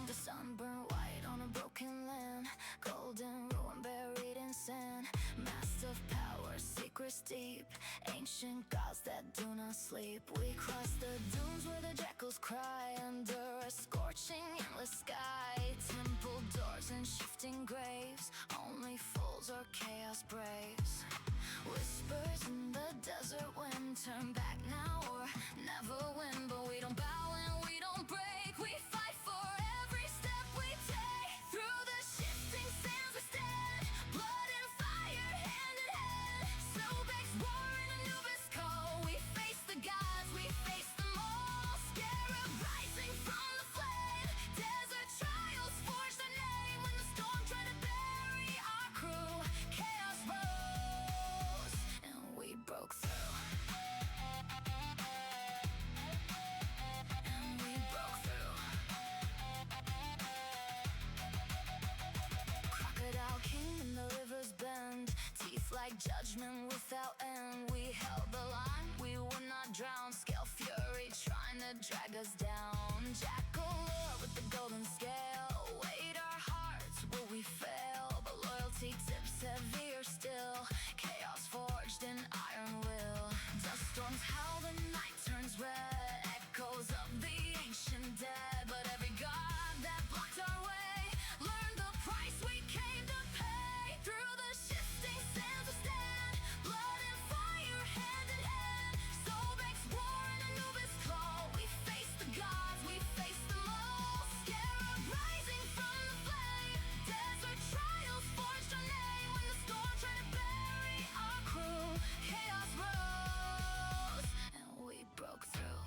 The sun burned white on a broken land, golden ruin buried in sand. Massive power, secrets deep, ancient gods that do not sleep. We cross the dunes where the jackals cry, under a scorching endless sky. Temple doors and shifting graves, only fools or chaos braves. Whispers in the desert wind, turn back now or never win. But we don't bow and we don't break, we fight for every step we take. Through the shifting sands we stand, blood and fire hand in hand. Snowbeck's roar and Anubis call, we face the gods, we face them all. Scarab rising from the flame, desert trials forged their name. When the storm tried to bury our crew, chaos rose and we broke through. And we broke through. Crocodile king in the river's bend, teeth like judgment without to drag us down. Jackalope with the golden scale. Weight our hearts, will we fail? But loyalty tips heavier still. Chaos forged in iron will. Dust storms howl, the night turns red. Echoes of the ancient dead. But every god that blocked our way learned the price we came to pay. Through the shifting sands we stand, blood and fire hand in hand. Sobek's war and Anubis call. We face the gods, we face them all. Scarab rising from the flame. Desert trials forged our name. When the storm tried to bury our crew, chaos rose and we broke through.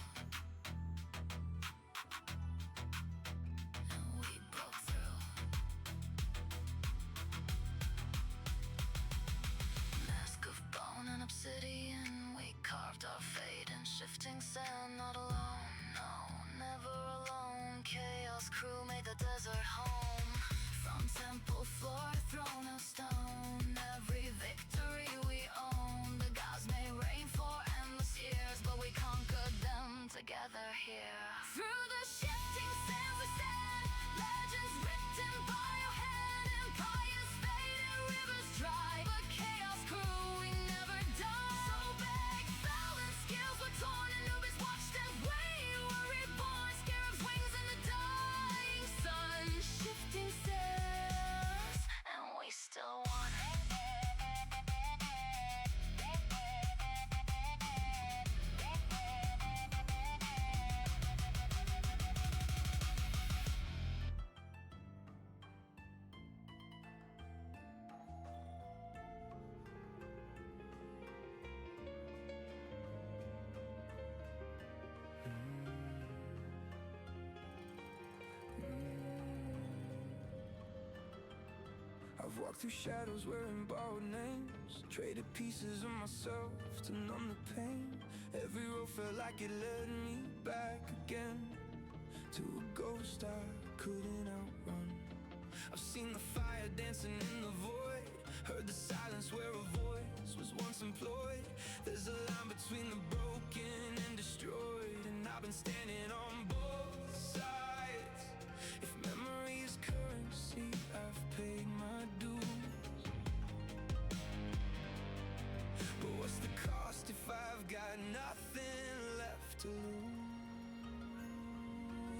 And we broke through. Mask of bone and obsidian, we carved our fate in shifting sand. Not alone, no, never alone. Chaos crew made the desert home. From temple floor, throne of stone. Every victory we own. The gods may reign for endless years, but we conquered them together here. Through the shifting sands we stand, legends written by your hand. Empires fade and rivers dry, but chaos crew, we never die. So big, fell and skills were torn. Anubis watched as we were reborn. Scarab's wings in the dying sun. Shifting sands, and we still won. I've walked through shadows wearing borrowed names, traded pieces of myself to numb the pain. Every road felt like it led me back again to a ghost I couldn't outrun. I've seen the fire dancing in the void, heard the silence where a voice was once employed. There's a line between the broken and destroyed, and I've been standing on both sides. If memory is currency, I've paid my dues. But what's the cost if I've got nothing left to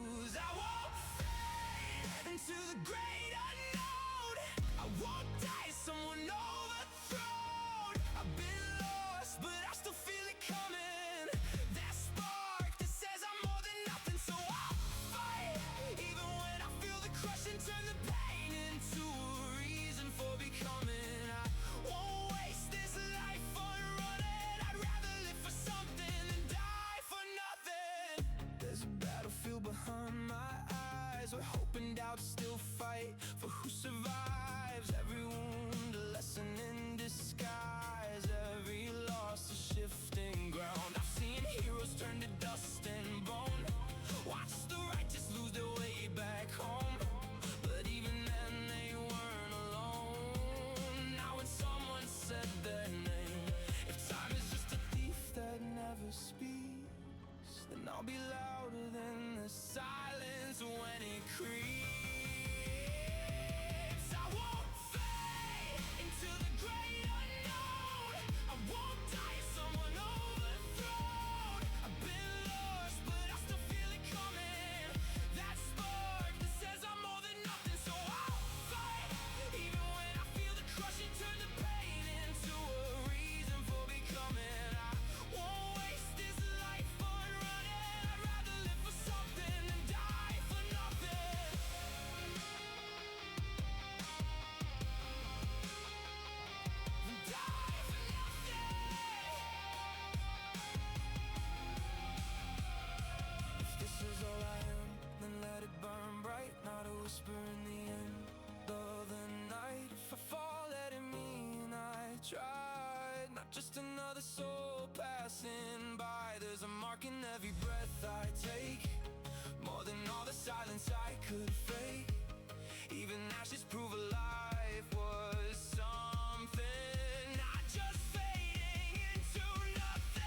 lose? I won't fade into the great unknown. I won't die someone overthrown. I've been lost, but I still feel it coming. That spark that says I'm more than nothing. So I'll fight, even when I feel the crush, and turn the pain into a reason for becoming. I won't waste this life on running. I'd rather live for something than die for nothing. There's a battlefield behind my eyes, where hope and doubt still fight for who survives. Every wound a lesson in disguise, every loss a shifting ground. I've seen heroes turn to dust and bone, watch the righteous lose their way back home. But even then they weren't alone. Now when someone said their name, if time is just a thief that never speaks, then I'll be louder than the silence when it creeps. I won't fade into the great unknown. I won't die as someone overthrown. I've been lost, but I still feel it coming. That spark that says I'm more than nothing. So I'll fight, even when I feel the crush, and turn the pain into a reason for becoming. I won't waste this life on running. I'd rather live for something than die for nothing. Than die for nothing. If this is all I am, then let it burn bright. Not a whisper in the end of the night. If I fall, let it mean I tried. Not just another soul passing by. There's a mark in every breath I take, more than all the silence I could fake. Even ashes prove alive was something, not just fading into nothing.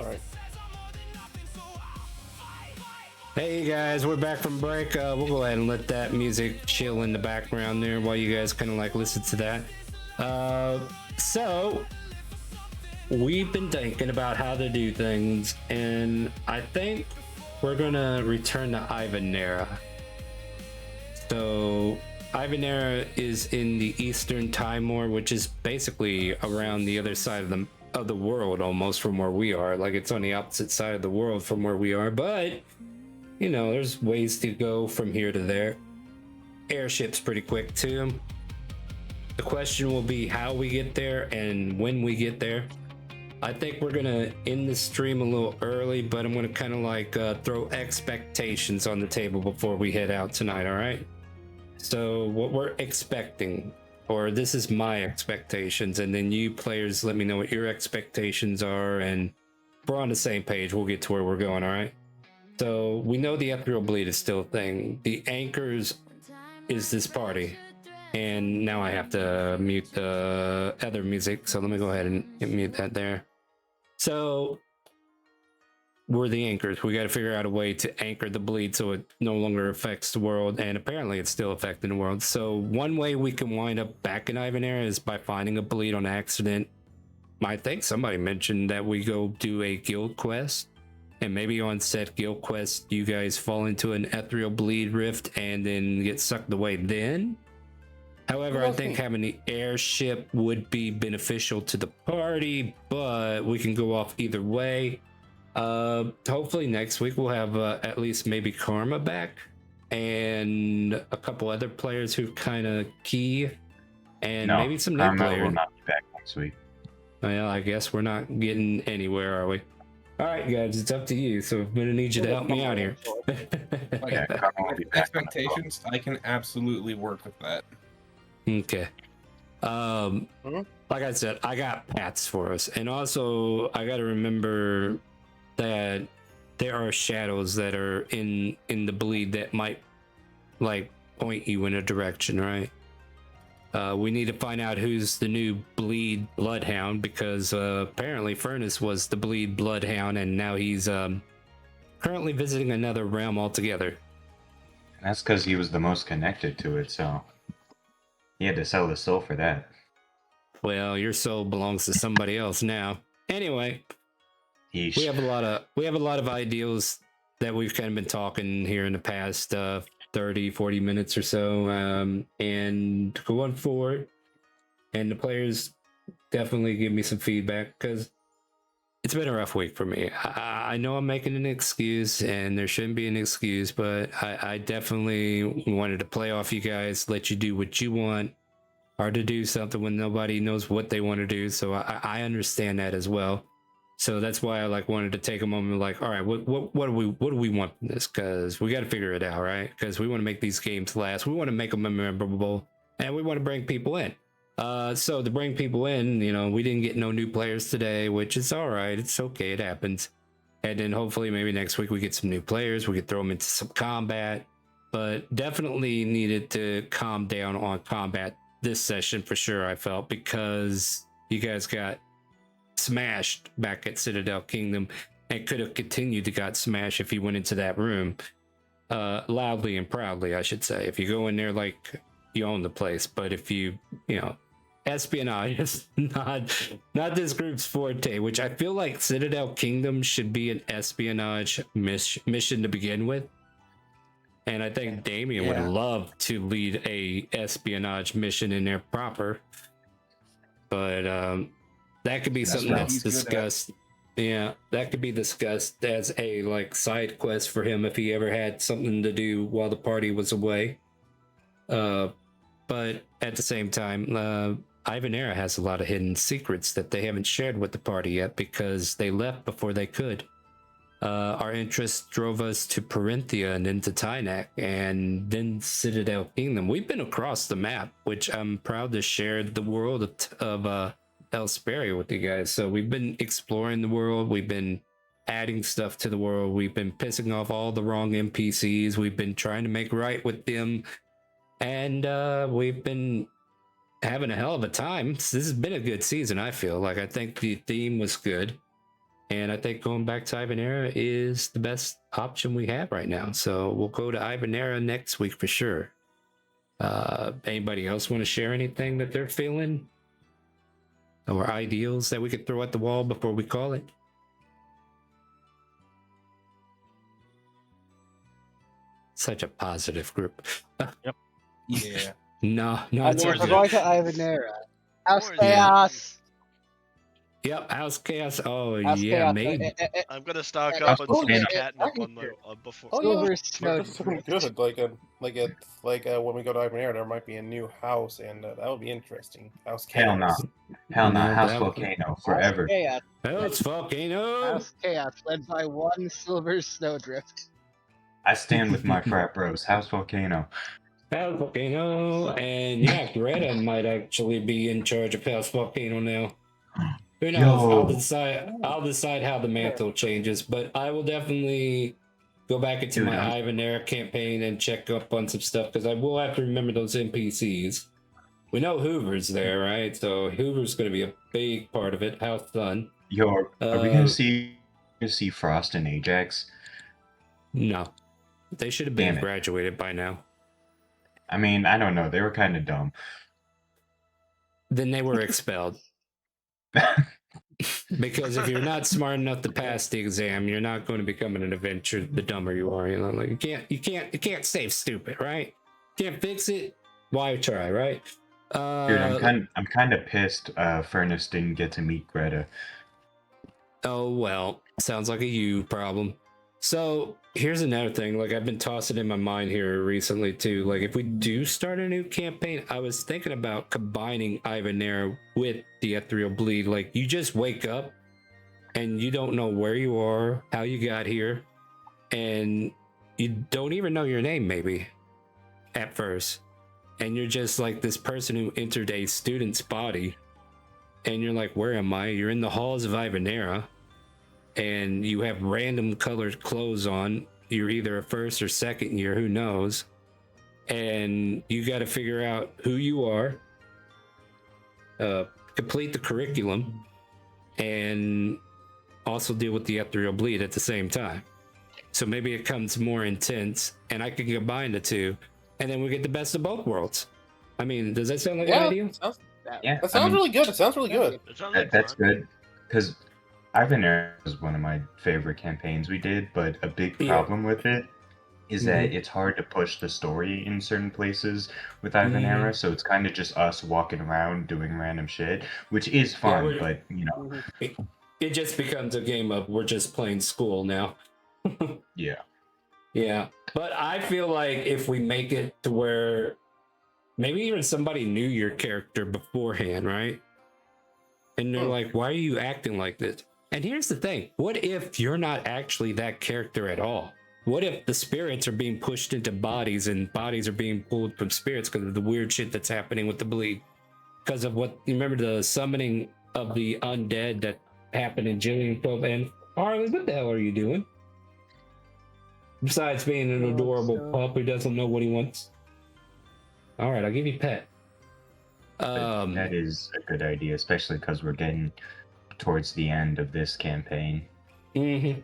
All right. Hey guys, we're back from break. We'll go ahead and let that music chill in the background there while you guys kind of like listen to that. So we've been thinking about how to do things, and I think we're gonna return to Ivanera. So Ivanera is in the Eastern Timor, which is basically around the other side of the world, almost from where we are. Like it's on the opposite side of the world from where we are, but you know, there's ways to go from here to there. Airship's pretty quick too. The question will be how we get there and when we get there. I think we're gonna end the stream a little early, but I'm gonna kind of like throw expectations on the table before we head out tonight, all right? So what we're expecting, or this is my expectations, and then you players let me know what your expectations are, and if we're on the same page, we'll get to where we're going, all right? So we know the Ethereal Bleed is still a thing. The Anchors is this party. And now I have to mute the other music. So let me go ahead and mute that there. So we're the Anchors. We got to figure out a way to anchor the bleed so it no longer affects the world. And apparently it's still affecting the world. So one way we can wind up back in Ivanera is by finding a bleed on accident. I think somebody mentioned that we go do a guild quest. And maybe on said guild quest, you guys fall into an Ethereal Bleed rift and then get sucked away then. However, I think having the airship would be beneficial to the party, but we can go off either way. Hopefully next week we'll have at least maybe Karma back and a couple other players who kind of key, and maybe some new Karma players. will not be back next week. Well, I guess we're not getting anywhere, are we? All right, guys, it's up to you. So I'm gonna need you to help me out here. Yeah, Karma will be back on the Expectations, I can absolutely work with that. Okay. Like I said, I got Pats for us, and also I got to remember that there are shadows that are in the bleed that might like point you in a direction, right? We need to find out who's the new bleed bloodhound, because apparently Furnace was the bleed bloodhound, and now he's currently visiting another realm altogether. And that's because he was the most connected to it, so he had to sell his soul for that. Well, your soul belongs to somebody else now. Anyway, we have a lot of ideals that we've kind of been talking here in the past 30-40 minutes or so, and going forward, and the players definitely give me some feedback, because it's been a rough week for me. I know I'm making an excuse, and there shouldn't be an excuse, but I definitely wanted to play off you guys, let you do what you want. Hard to do something when nobody knows what they want to do, so I understand that as well. So that's why I like wanted to take a moment, like, all right, what do we want from this? Because we got to figure it out, right? Because we want to make these games last. We want to make them memorable, and we want to bring people in. So to bring people in, you know, we didn't get no new players today, which is all right. It's okay. It happens. And then hopefully maybe next week we get some new players. We could throw them into some combat, but definitely needed to calm down on combat this session for sure, I felt, because you guys got smashed back at Citadel Kingdom and could have continued to got smashed if you went into that room loudly and proudly, I should say. If you go in there like you own the place, but if you know, espionage is not this group's forte, which I feel like Citadel Kingdom should be an espionage mission to begin with. And I think Damien would love to lead a espionage mission in there proper. But that could be something that's discussed. Yeah, that could be discussed as a like side quest for him if he ever had something to do while the party was away. But at the same time, Ivanera has a lot of hidden secrets that they haven't shared with the party yet because they left before they could. Our interest drove us to Parinthia and then to Tynak and then Citadel Kingdom. We've been across the map, which I'm proud to share the world of Elsperia with you guys. So we've been exploring the world. We've been adding stuff to the world. We've been pissing off all the wrong NPCs. We've been trying to make right with them. And we've been having a hell of a time. This has been a good season, I feel. Like, I think the theme was good. And I think going back to Ivanera is the best option we have right now. So we'll go to Ivanera next week for sure. Anybody else want to share anything that they're feeling? Or ideals that we could throw at the wall before we call it? Such a positive group. Yeah. No, I'm it's all we're good. going to Ivanera. House Or is it- Chaos. Yep, House Chaos. Oh, House yeah, Chaos. maybe. I'm gonna stock Yeah, up on some volcano. catnip on the before. Oh yeah, Silver like Snow there's something Drift. good. When we go to Ivanera, there might be a new house, and that would be interesting. House Hell no. Chaos. Hell no. No, House that- Volcano forever. House Chaos. House Volcano. House Chaos, led by one Silver Snowdrift. I stand with my frat bros. House Volcano. House Volcano. And yeah, Greta might actually be in charge of House Volcano now. Who knows? Yo. I'll decide how the mantle changes, but I will definitely go back into Dude, my I'm- Ivanera campaign and check up on some stuff because I will have to remember those NPCs. We know Hoover's there, right? So Hoover's going to be a big part of it. House Sun. Yo, are we gonna see Frost and Ajax? No, they should have Damn been it. graduated by now. I mean, I don't know. They were kind of dumb. Then they were expelled. Because if you're not smart enough to pass the exam, you're not going to become an adventurer. The dumber you are, you know, like you can't save stupid, right? Can't fix it. Why try, right? Dude, I'm kind of pissed. Furnace didn't get to meet Greta. Oh well, sounds like a you problem. So here's another thing. Like I've been tossing in my mind here recently too. Like if we do start a new campaign, I was thinking about combining Ivanera with the Ethereal Bleed. Like you just wake up and you don't know where you are, how you got here, and you don't even know your name maybe at first. And you're just like this person who entered a student's body. And you're like, where am I? You're in the halls of Ivanera. And you have random colored clothes on. You're either a first or second year, who knows? And you got to figure out who you are, complete the curriculum, and also deal with the Ethereal Bleed at the same time. So maybe it comes more intense, and I could combine the two, and then we get the best of both worlds. I mean, does that sound like an idea? Yeah, That sounds really good. It sounds really good. It sounds like That's fun. good because Ivanera was one of my favorite campaigns we did, but a big Yeah. problem with it is that it's hard to push the story in certain places with Ivanera, so it's kind of just us walking around doing random shit, which is fun, we're- but you know, It just becomes a game of we're just playing school now. yeah. Yeah, but I feel like if we make it to where maybe even somebody knew your character beforehand, right? And they're like, why are you acting like this? And here's the thing. What if you're not actually that character at all? What if the spirits are being pushed into bodies and bodies are being pulled from spirits because of the weird shit that's happening with the bleed? Because of what, you remember the summoning of the undead that happened in Jillian Cove? And Harley, what the hell are you doing? Besides being an adorable pup who doesn't know what he wants. All right, I'll give you pet. But that is a good idea, especially because we're getting towards the end of this campaign. Mm-hmm.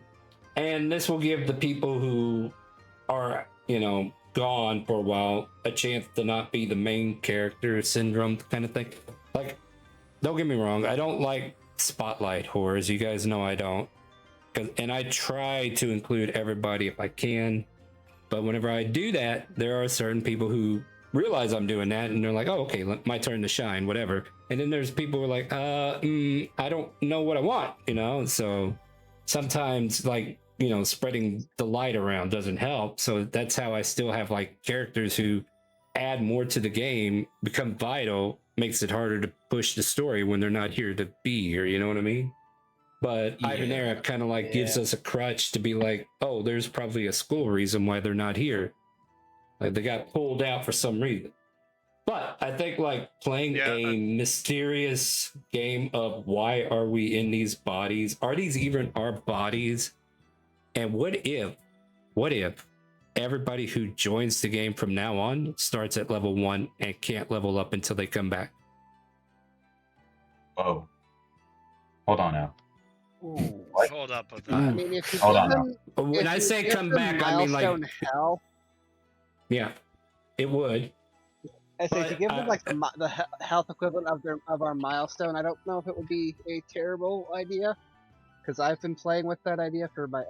And this will give the people who are, you know, gone for a while a chance to not be the main character syndrome kind of thing. Like, don't get me wrong, I don't like spotlight horrors. You guys know I don't. And I try to include everybody if I can. But whenever I do that, there are certain people who realize I'm doing that and they're like, oh, okay, my turn to shine, whatever. And then there's people who are like, I don't know what I want, you know? So sometimes, like, you know, spreading the light around doesn't help. So that's how I still have like characters who add more to the game, become vital, makes it harder to push the story when they're not here to be here, you know what I mean? But Yeah. Ivanera kind of like gives us a crutch to be like, oh, there's probably a school reason why they're not here. Like they got pulled out for some reason. But I think like playing a mysterious game of why are we in these bodies? Are these even our bodies? And what if everybody who joins the game from now on starts at level 1 and can't level up until they come back? Whoa. Hold on now. Ooh, Hold up with I that. mean, if you Hold give on. them, When if I you say give come them back, I mean like, milestone hell. yeah, it would. I say if you But give them like the health equivalent of our milestone, I don't know if it would be a terrible idea, because I've been playing with that idea for my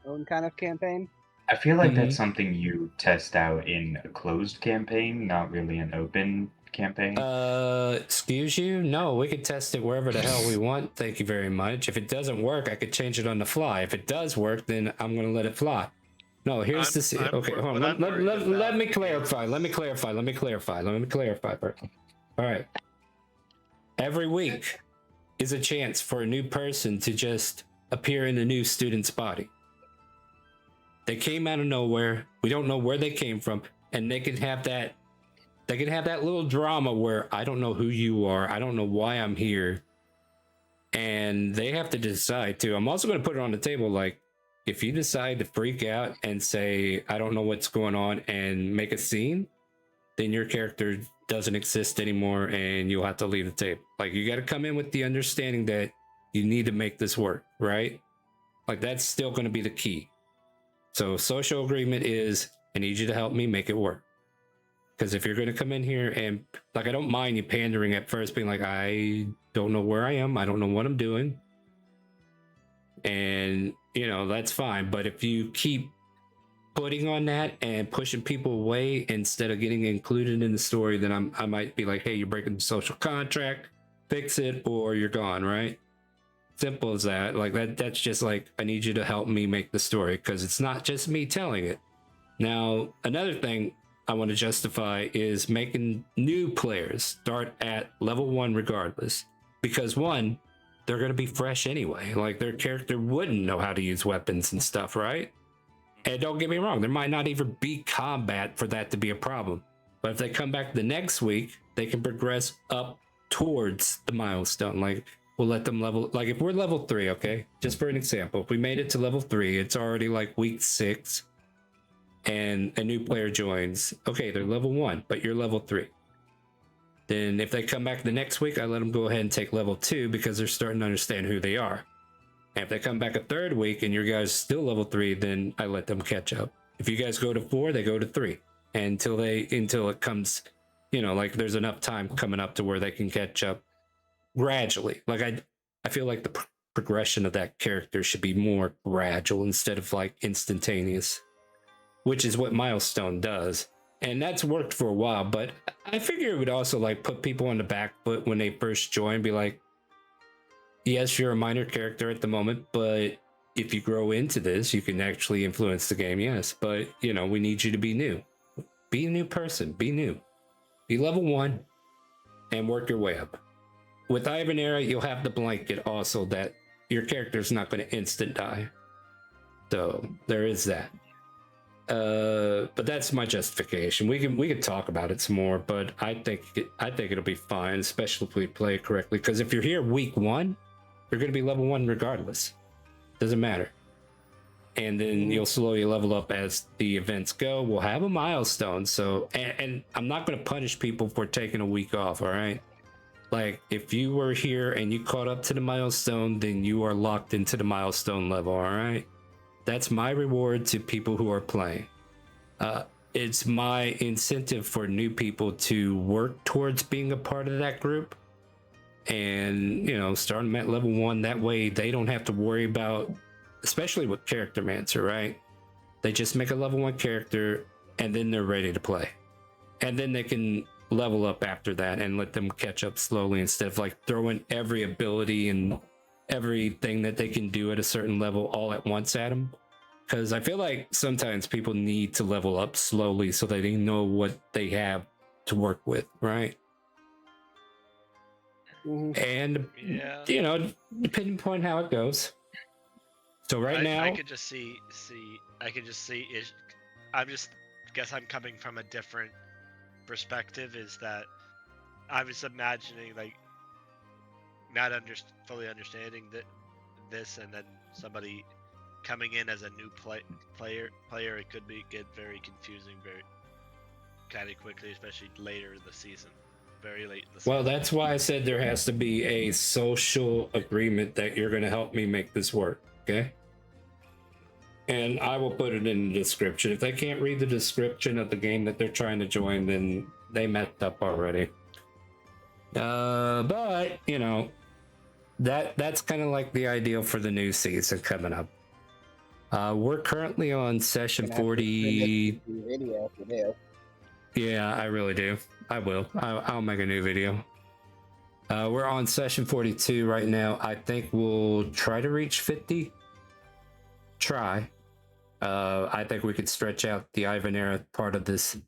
own kind of campaign. I feel like Mhm. that's something you test out in a closed campaign, not really an open campaign. Excuse you? No, we could test it wherever the hell we want. Thank you very much. If it doesn't work, I could change it on the fly. If it does work, then I'm gonna let it fly. No, here's the okay. Hold on. Let me clarify. Let me clarify. Let me clarify. Let me clarify. All right. Every week is a chance for a new person to just appear in a new student's body. They came out of nowhere. We don't know where they came from, and they can have that. They can have that little drama where I don't know who you are. I don't know why I'm here. And they have to decide too. I'm also going to put it on the table. Like, if you decide to freak out and say, I don't know what's going on and make a scene, then your character doesn't exist anymore and you'll have to leave the table. Like, you got to come in with the understanding that you need to make this work, right? Like, that's still going to be the key. So, social agreement is, I need you to help me make it work. Because if you're going to come in here and, like, I don't mind you pandering at first, being like, I don't know where I am. I don't know what I'm doing. And, you know, that's fine. But if you keep putting on that and pushing people away instead of getting included in the story, then I might be like, hey, you're breaking the social contract, fix it, or you're gone, right? Simple as that. Like, that's just like, I need you to help me make the story, because it's not just me telling it. Now, another thing I want to justify is making new players start at level 1 regardless. Because one, they're going to be fresh anyway. Like, their character wouldn't know how to use weapons and stuff, right? And don't get me wrong, there might not even be combat for that to be a problem. But if they come back the next week, they can progress up towards the milestone. Like, we'll let them level, like if we're level 3, okay? Just for an example, if we made it to level 3, it's already like week 6, and a new player joins. Okay, they're level 1, but you're level 3. Then if they come back the next week, I let them go ahead and take level 2 because they're starting to understand who they are. And if they come back a third week and your guys still level 3, then I let them catch up. If you guys go to 4, they go to 3 until it comes, you know, like there's enough time coming up to where they can catch up gradually. Like, I feel like the progression of that character should be more gradual instead of like instantaneous, which is what Milestone does. And that's worked for a while, but I figure it would also like put people on the back foot when they first join, be like, yes, you're a minor character at the moment, but if you grow into this, you can actually influence the game, yes. But, you know, we need you to be new. Be a new person, be new. Be level 1 and work your way up. With Ivanera, you'll have the blanket also that your character's not going to instant die. So there is that. But that's my justification. We can talk about it some more, but I think it'll be fine, especially if we play it correctly. Because if you're here week 1, you're going to be level 1 regardless. Doesn't matter. And then you'll slowly level up as the events go. We'll have a milestone. So, and I'm not going to punish people for taking a week off. All right. Like, if you were here and you caught up to the milestone, then you are locked into the milestone level. All right. That's my reward to people who are playing. It's my incentive for new people to work towards being a part of that group. And, you know, start them at level 1. That way they don't have to worry about, especially with Character Mancer, right? They just make a level 1 character and then they're ready to play. And then they can level up after that and let them catch up slowly instead of like throwing every ability and everything that they can do at a certain level all at once at them. Because I feel like sometimes people need to level up slowly so that they know what they have to work with, right? And, Yeah. you know, depending upon how it goes. So now, I could just see. I'm just guess I'm coming from a different perspective. Is that I was imagining like not fully understanding this, and then somebody coming in as a new player. It could get very confusing very kind of quickly, especially later in the season. very late in the Well, season. that's why I said there has to be a social agreement that you're going to help me make this work, okay? And I will put it in the description. If they can't read the description of the game that they're trying to join, then they messed up already. But you know, that's kind of like the ideal for the new season coming up. We're currently on session 40. Video if you do. Yeah, I really do. I will. I'll make a new video. We're on session 42 right now. I think we'll try to reach 50. Try. I think we could stretch out the Ivanera part of this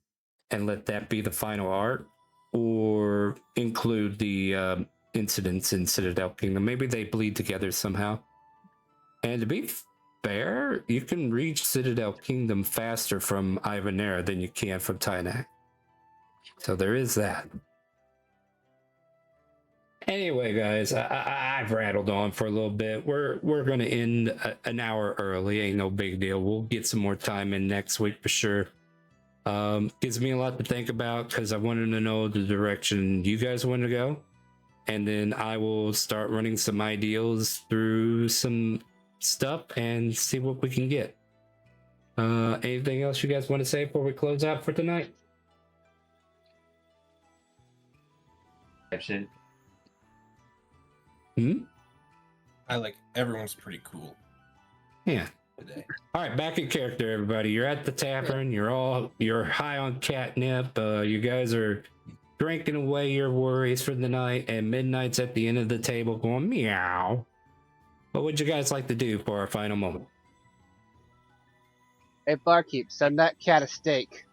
and let that be the final arc, or include the incidents in Citadel Kingdom. Maybe they bleed together somehow. And to be fair, you can reach Citadel Kingdom faster from Ivanera than you can from Tynak. So there is that. Anyway, guys, I've rattled on for a little bit. We're going to end an hour early. Ain't no big deal. We'll get some more time in next week for sure. Gives me a lot to think about because I wanted to know the direction you guys want to go. And then I will start running some ideals through some stuff and see what we can get. Anything else you guys want to say before we close out for tonight? Shit. I like everyone's pretty cool Yeah. today. All right, back in character, everybody. You're at the tavern. You're high on catnip. You guys are drinking away your worries for the night, and Midnight's at the end of the table going meow. What would you guys like to do for our final moment? Hey, barkeep, send that cat a steak.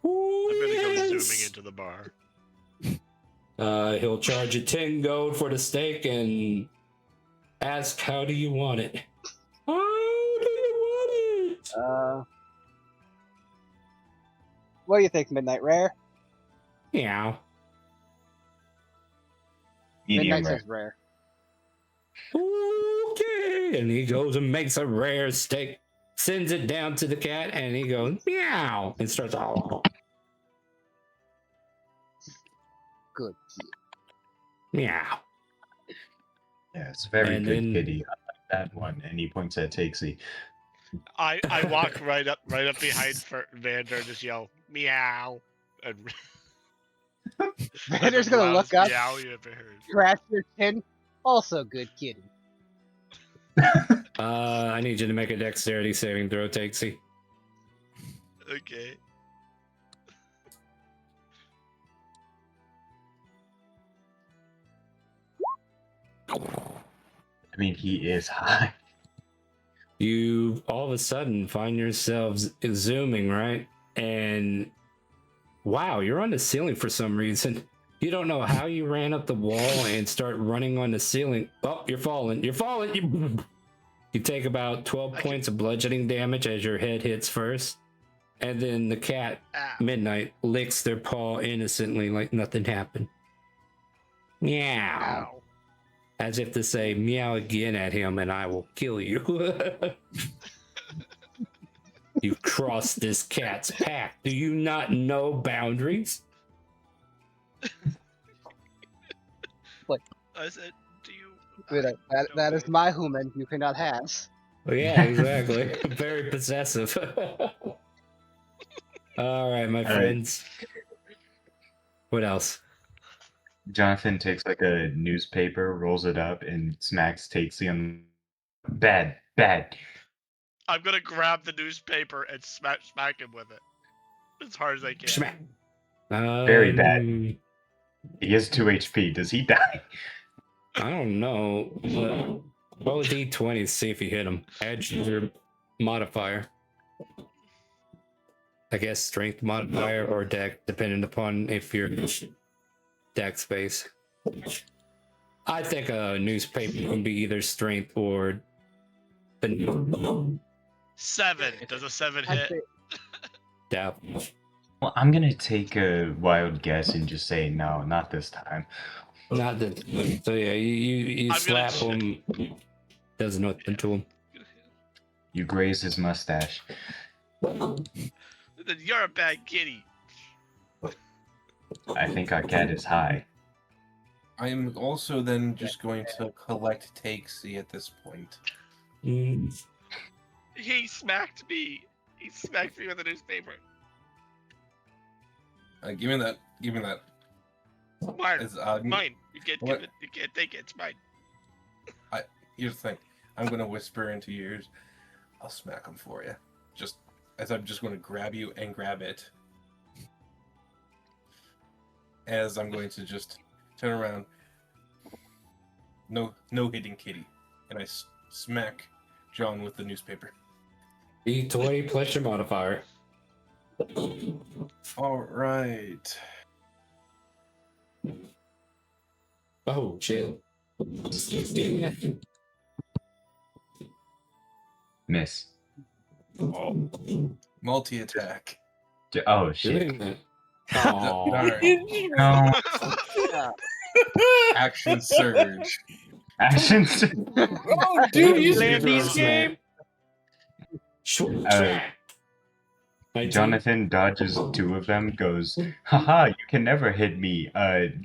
I'm gonna go Yes. zooming into the bar. He'll charge you 10 gold for the steak and ask, how do you want it? How do you want it? What do you think, Midnight Rare? Meow. Medium Midnight rare. says rare. Okay. And he goes and makes a rare steak, sends it down to the cat, and he goes meow and starts all Good. meow. Yeah, it's a very And good then- kitty. I like that one. And he points at Takesy. I walk right up behind Vander and just yell meow, and Vander's the gonna look loudest up, meow you ever heard. scratch your chin. Also good kitty. I need you to make a dexterity saving throw, Takesy. Okay. I mean, he is high. You all of a sudden find yourselves zooming, right? And wow, you're on the ceiling for some reason. You don't know how you ran up the wall and start running on the ceiling. Oh, you're falling. You're falling. You take about 12 points of bludgeoning damage as your head hits first. And then the cat, Ow. Midnight, licks their paw innocently like nothing happened. Meow. Ow. As if to say, meow again at him and I will kill you. You crossed this cat's path. Do you not know boundaries? I said, do you? Good, that is my human you cannot have. Well, yeah, exactly. Very possessive. All right, my right. friends. What else? Jonathan takes like a newspaper, rolls it up, and smacks Takesy on. Bad. I'm gonna grab the newspaper and smack him with it as hard as I can. Smack. Very bad. He has 2 HP. Does he die? I don't know. Roll a d20 to see if you hit him. Add your modifier. I guess strength modifier or deck, depending upon if you're deck space. I think a newspaper can be either strength or the 7. Does a 7 I'd hit? say doubt. Well, I'm gonna take a wild guess and just say no, not this time. Not that. So yeah, you I'm gonna slap him. Does nothing to him. You graze his mustache. Then you're a bad kitty. I think our cat is high. I'm also then just going to collect takesy at this point. Mm. He smacked me. He smacked me with a newspaper. Give me that. Give me that. Mine. It's, Mine. You can't what- give it. You can't take it. It's mine. Here's the thing. I'm gonna whisper into your ears. I'll smack him for you. Just as I'm just going to grab you and grab it. As I'm going to just turn around. No hitting kitty. And I smack John with the newspaper. D20 plus your modifier. All right. Oh, chill. Miss. Multi-attack. Oh shit. Oh. Darn. No. Action surge. Actions. Oh, dude, you Land these these game. Short track. 19? Jonathan dodges two of them, goes, haha, you can never hit me.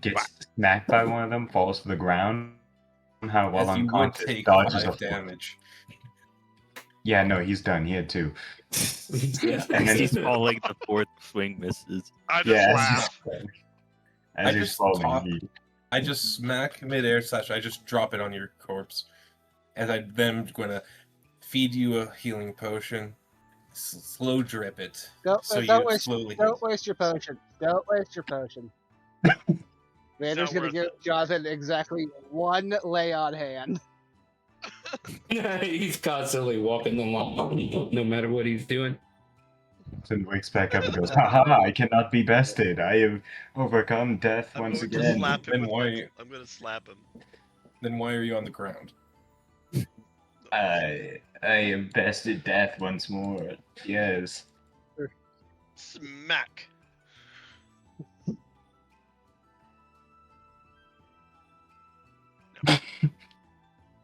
Gets smacked by one of them, falls to the ground. Somehow, while As you would unconscious, take dodges 5 a damage. Yeah, no, he's done. He had 2. Yeah. And then He's falling. The fourth swing misses. I just yeah, laugh. I as he's just falling, talk- he I just smack midair / I just drop it on your corpse. As I then going to feed you a healing potion. Slow drip it. Don't, So don't you waste, slowly don't waste your potion. Don't waste your potion. Vander's not gonna worth give it. Jonathan exactly 1 lay on hand. He's constantly walking the line, no matter what he's doing. Jonathan wakes back up and goes, haha, I cannot be bested. I have overcome death I'm once going to again. slap him Then with why- my, I'm going to slap him. Then why are you on the ground? I have bested death once more. Yes. Smack.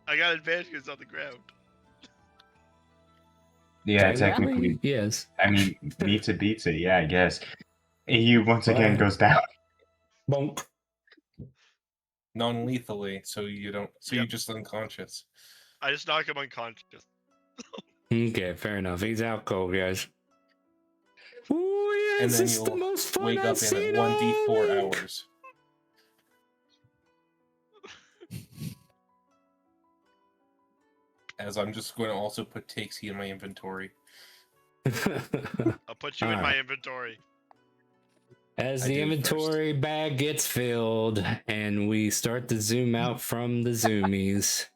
I got advantage because it's on the ground. Yeah, technically. Yes. I mean, beats it, yeah, I guess. He once again Wow. goes down. Bonk. Non-lethally, so you don't. So Yep. you're just unconscious. I just knock him unconscious. Okay, fair enough. He's out cold, guys. Ooh, And yes, then it's the you'll most fun wake I've up in seen at all 1d4 week. hours. As I'm just going to also put takesy in my inventory. I'll put you in my Alright. inventory. As I the do inventory bag gets filled and we start to zoom out from the zoomies,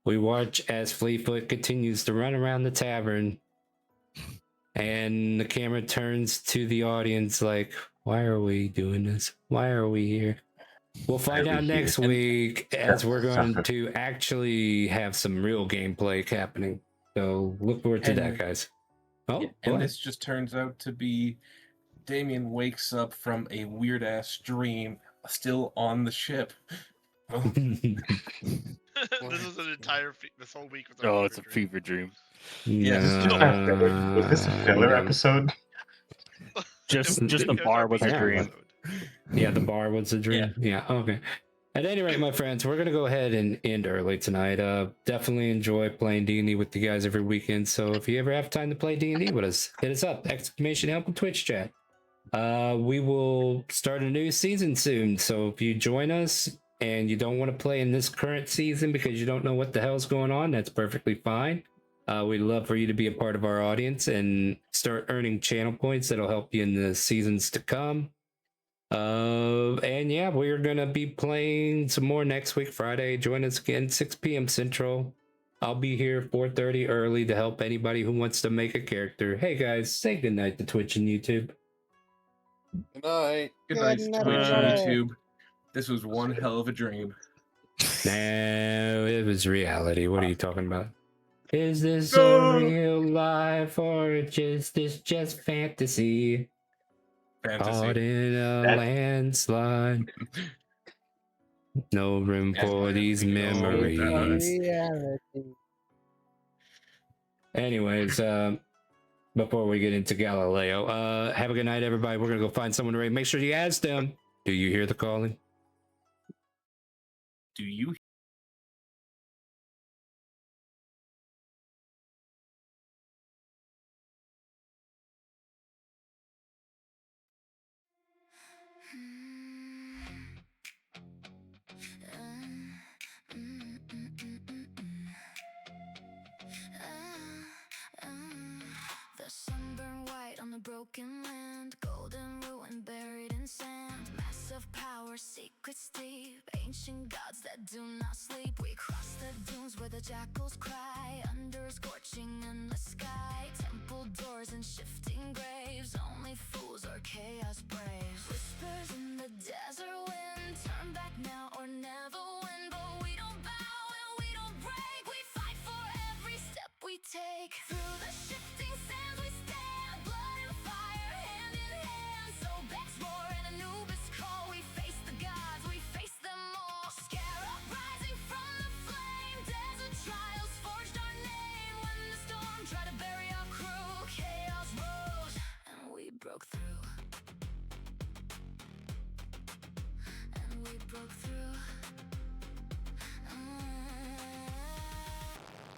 we watch as Fleetfoot continues to run around the tavern, and the camera turns to the audience like, why are we doing this? Why are we here? We'll find Why are out we here? next week as we're going Suffer. to actually have some real gameplay happening. So look forward to that, And- guys. Oh, And what? this just turns out to be Damien wakes up from a weird ass dream, still on the ship. Oh, This is an entire. This whole week was. Oh, it's a fever dream. Yeah. Was this a filler episode? Just It the was bar our was a feature dream. episode. Yeah, the bar was a dream. Yeah, okay. At any rate, my friends, we're gonna go ahead and end early tonight. Definitely enjoy playing D&D with you guys every weekend. So if you ever have time to play D&D with us, hit us up! Exclamation help in Twitch chat. We will start a new season soon. So if you join us and you don't want to play in this current season because you don't know what the hell's going on, that's perfectly fine. We'd love for you to be a part of our audience and start earning channel points that'll help you in the seasons to come. And yeah, we're gonna be playing some more next week, Friday. Join us again, 6 p.m. Central. I'll be here 4:30 early to help anybody who wants to make a character. Hey guys, say goodnight to Twitch and YouTube. Good night. good night, Good Twitch night. YouTube. This was one hell of a dream. No, it was reality. What are you talking about? Is this No. a real life or just fantasy? Caught Fantasy. in a That- landslide. No room That's for why these we all memories. Reality. Anyways, before we get into Galileo. Have a good night, everybody. We're gonna go find someone to raid. Make sure you ask them. Do you hear the calling? Do you The sunburned white on the broken land, golden ruin buried in sand. Massive power, secrets deep, ancient gods that do not sleep. We cross the dunes where the jackals cry, under a scorching endless sky. Temple doors and shifting graves, only fools are chaos braves. Whispers in the desert wind, turn back now or never win. But we don't bow and we don't break, we fight for every step we take. Through the shifting sands we stand, blood and fire hand in hand. So Bex roar and Anubis call, we face the gods, we face them all. Scarab rising from the flame, desert trials forged our name. When the storm tried to bury our crew, chaos rose and we broke through. And we broke through.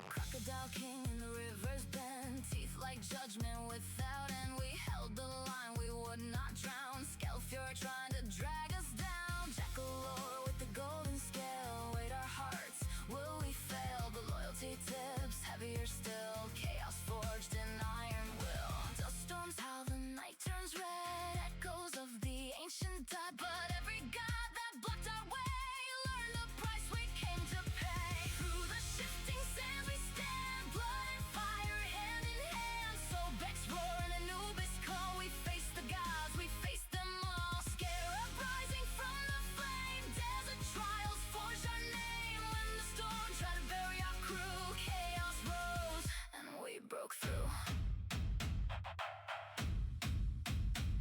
Crocodile king in the river's bend, teeth like judgment without end. We held the line, we would not drown. Scalefury trying to drag us down. Jackalope with the golden scale, weighed our hearts, will we fail? The loyalty tips heavier still, chaos forged in iron will. Dust storms howl, the night turns red, echoes of the ancient died. But every god that blocked our way learned the price we came to pay. Through the shifting sands we stand, blood and fire hand in hand. So Bex roar and Anubis call, we face the gods, we face them all. Scarab rising from the flame, desert trials forged our name. When the storm tried to bury our crew, chaos rose and we broke through.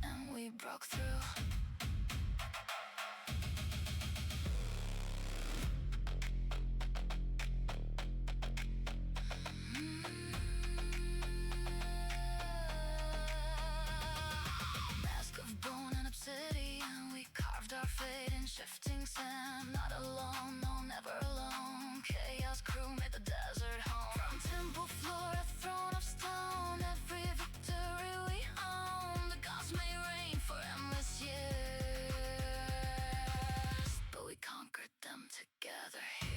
And we broke through. Mask of bone and obsidian, we carved our fate in shifting sand. Not alone, no, never alone. Chaos crew made the desert home. From temple floor, a throne of stone, every victory we own. The gods may reign for endless years, but we conquered them together here.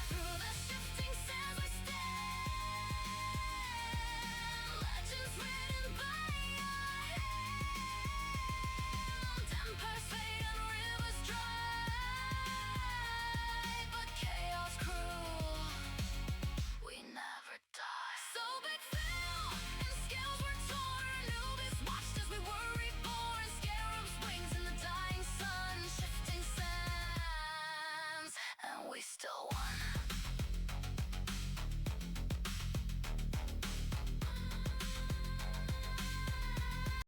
Through the shifting sands we stand, legends written by our hand. Empires fade and rivers dry, but chaos cruel, we never die. So big fell and scales were torn. Anubis watched as we were reborn. Scarab's wings in the dying sun, shifting sands, and we still won.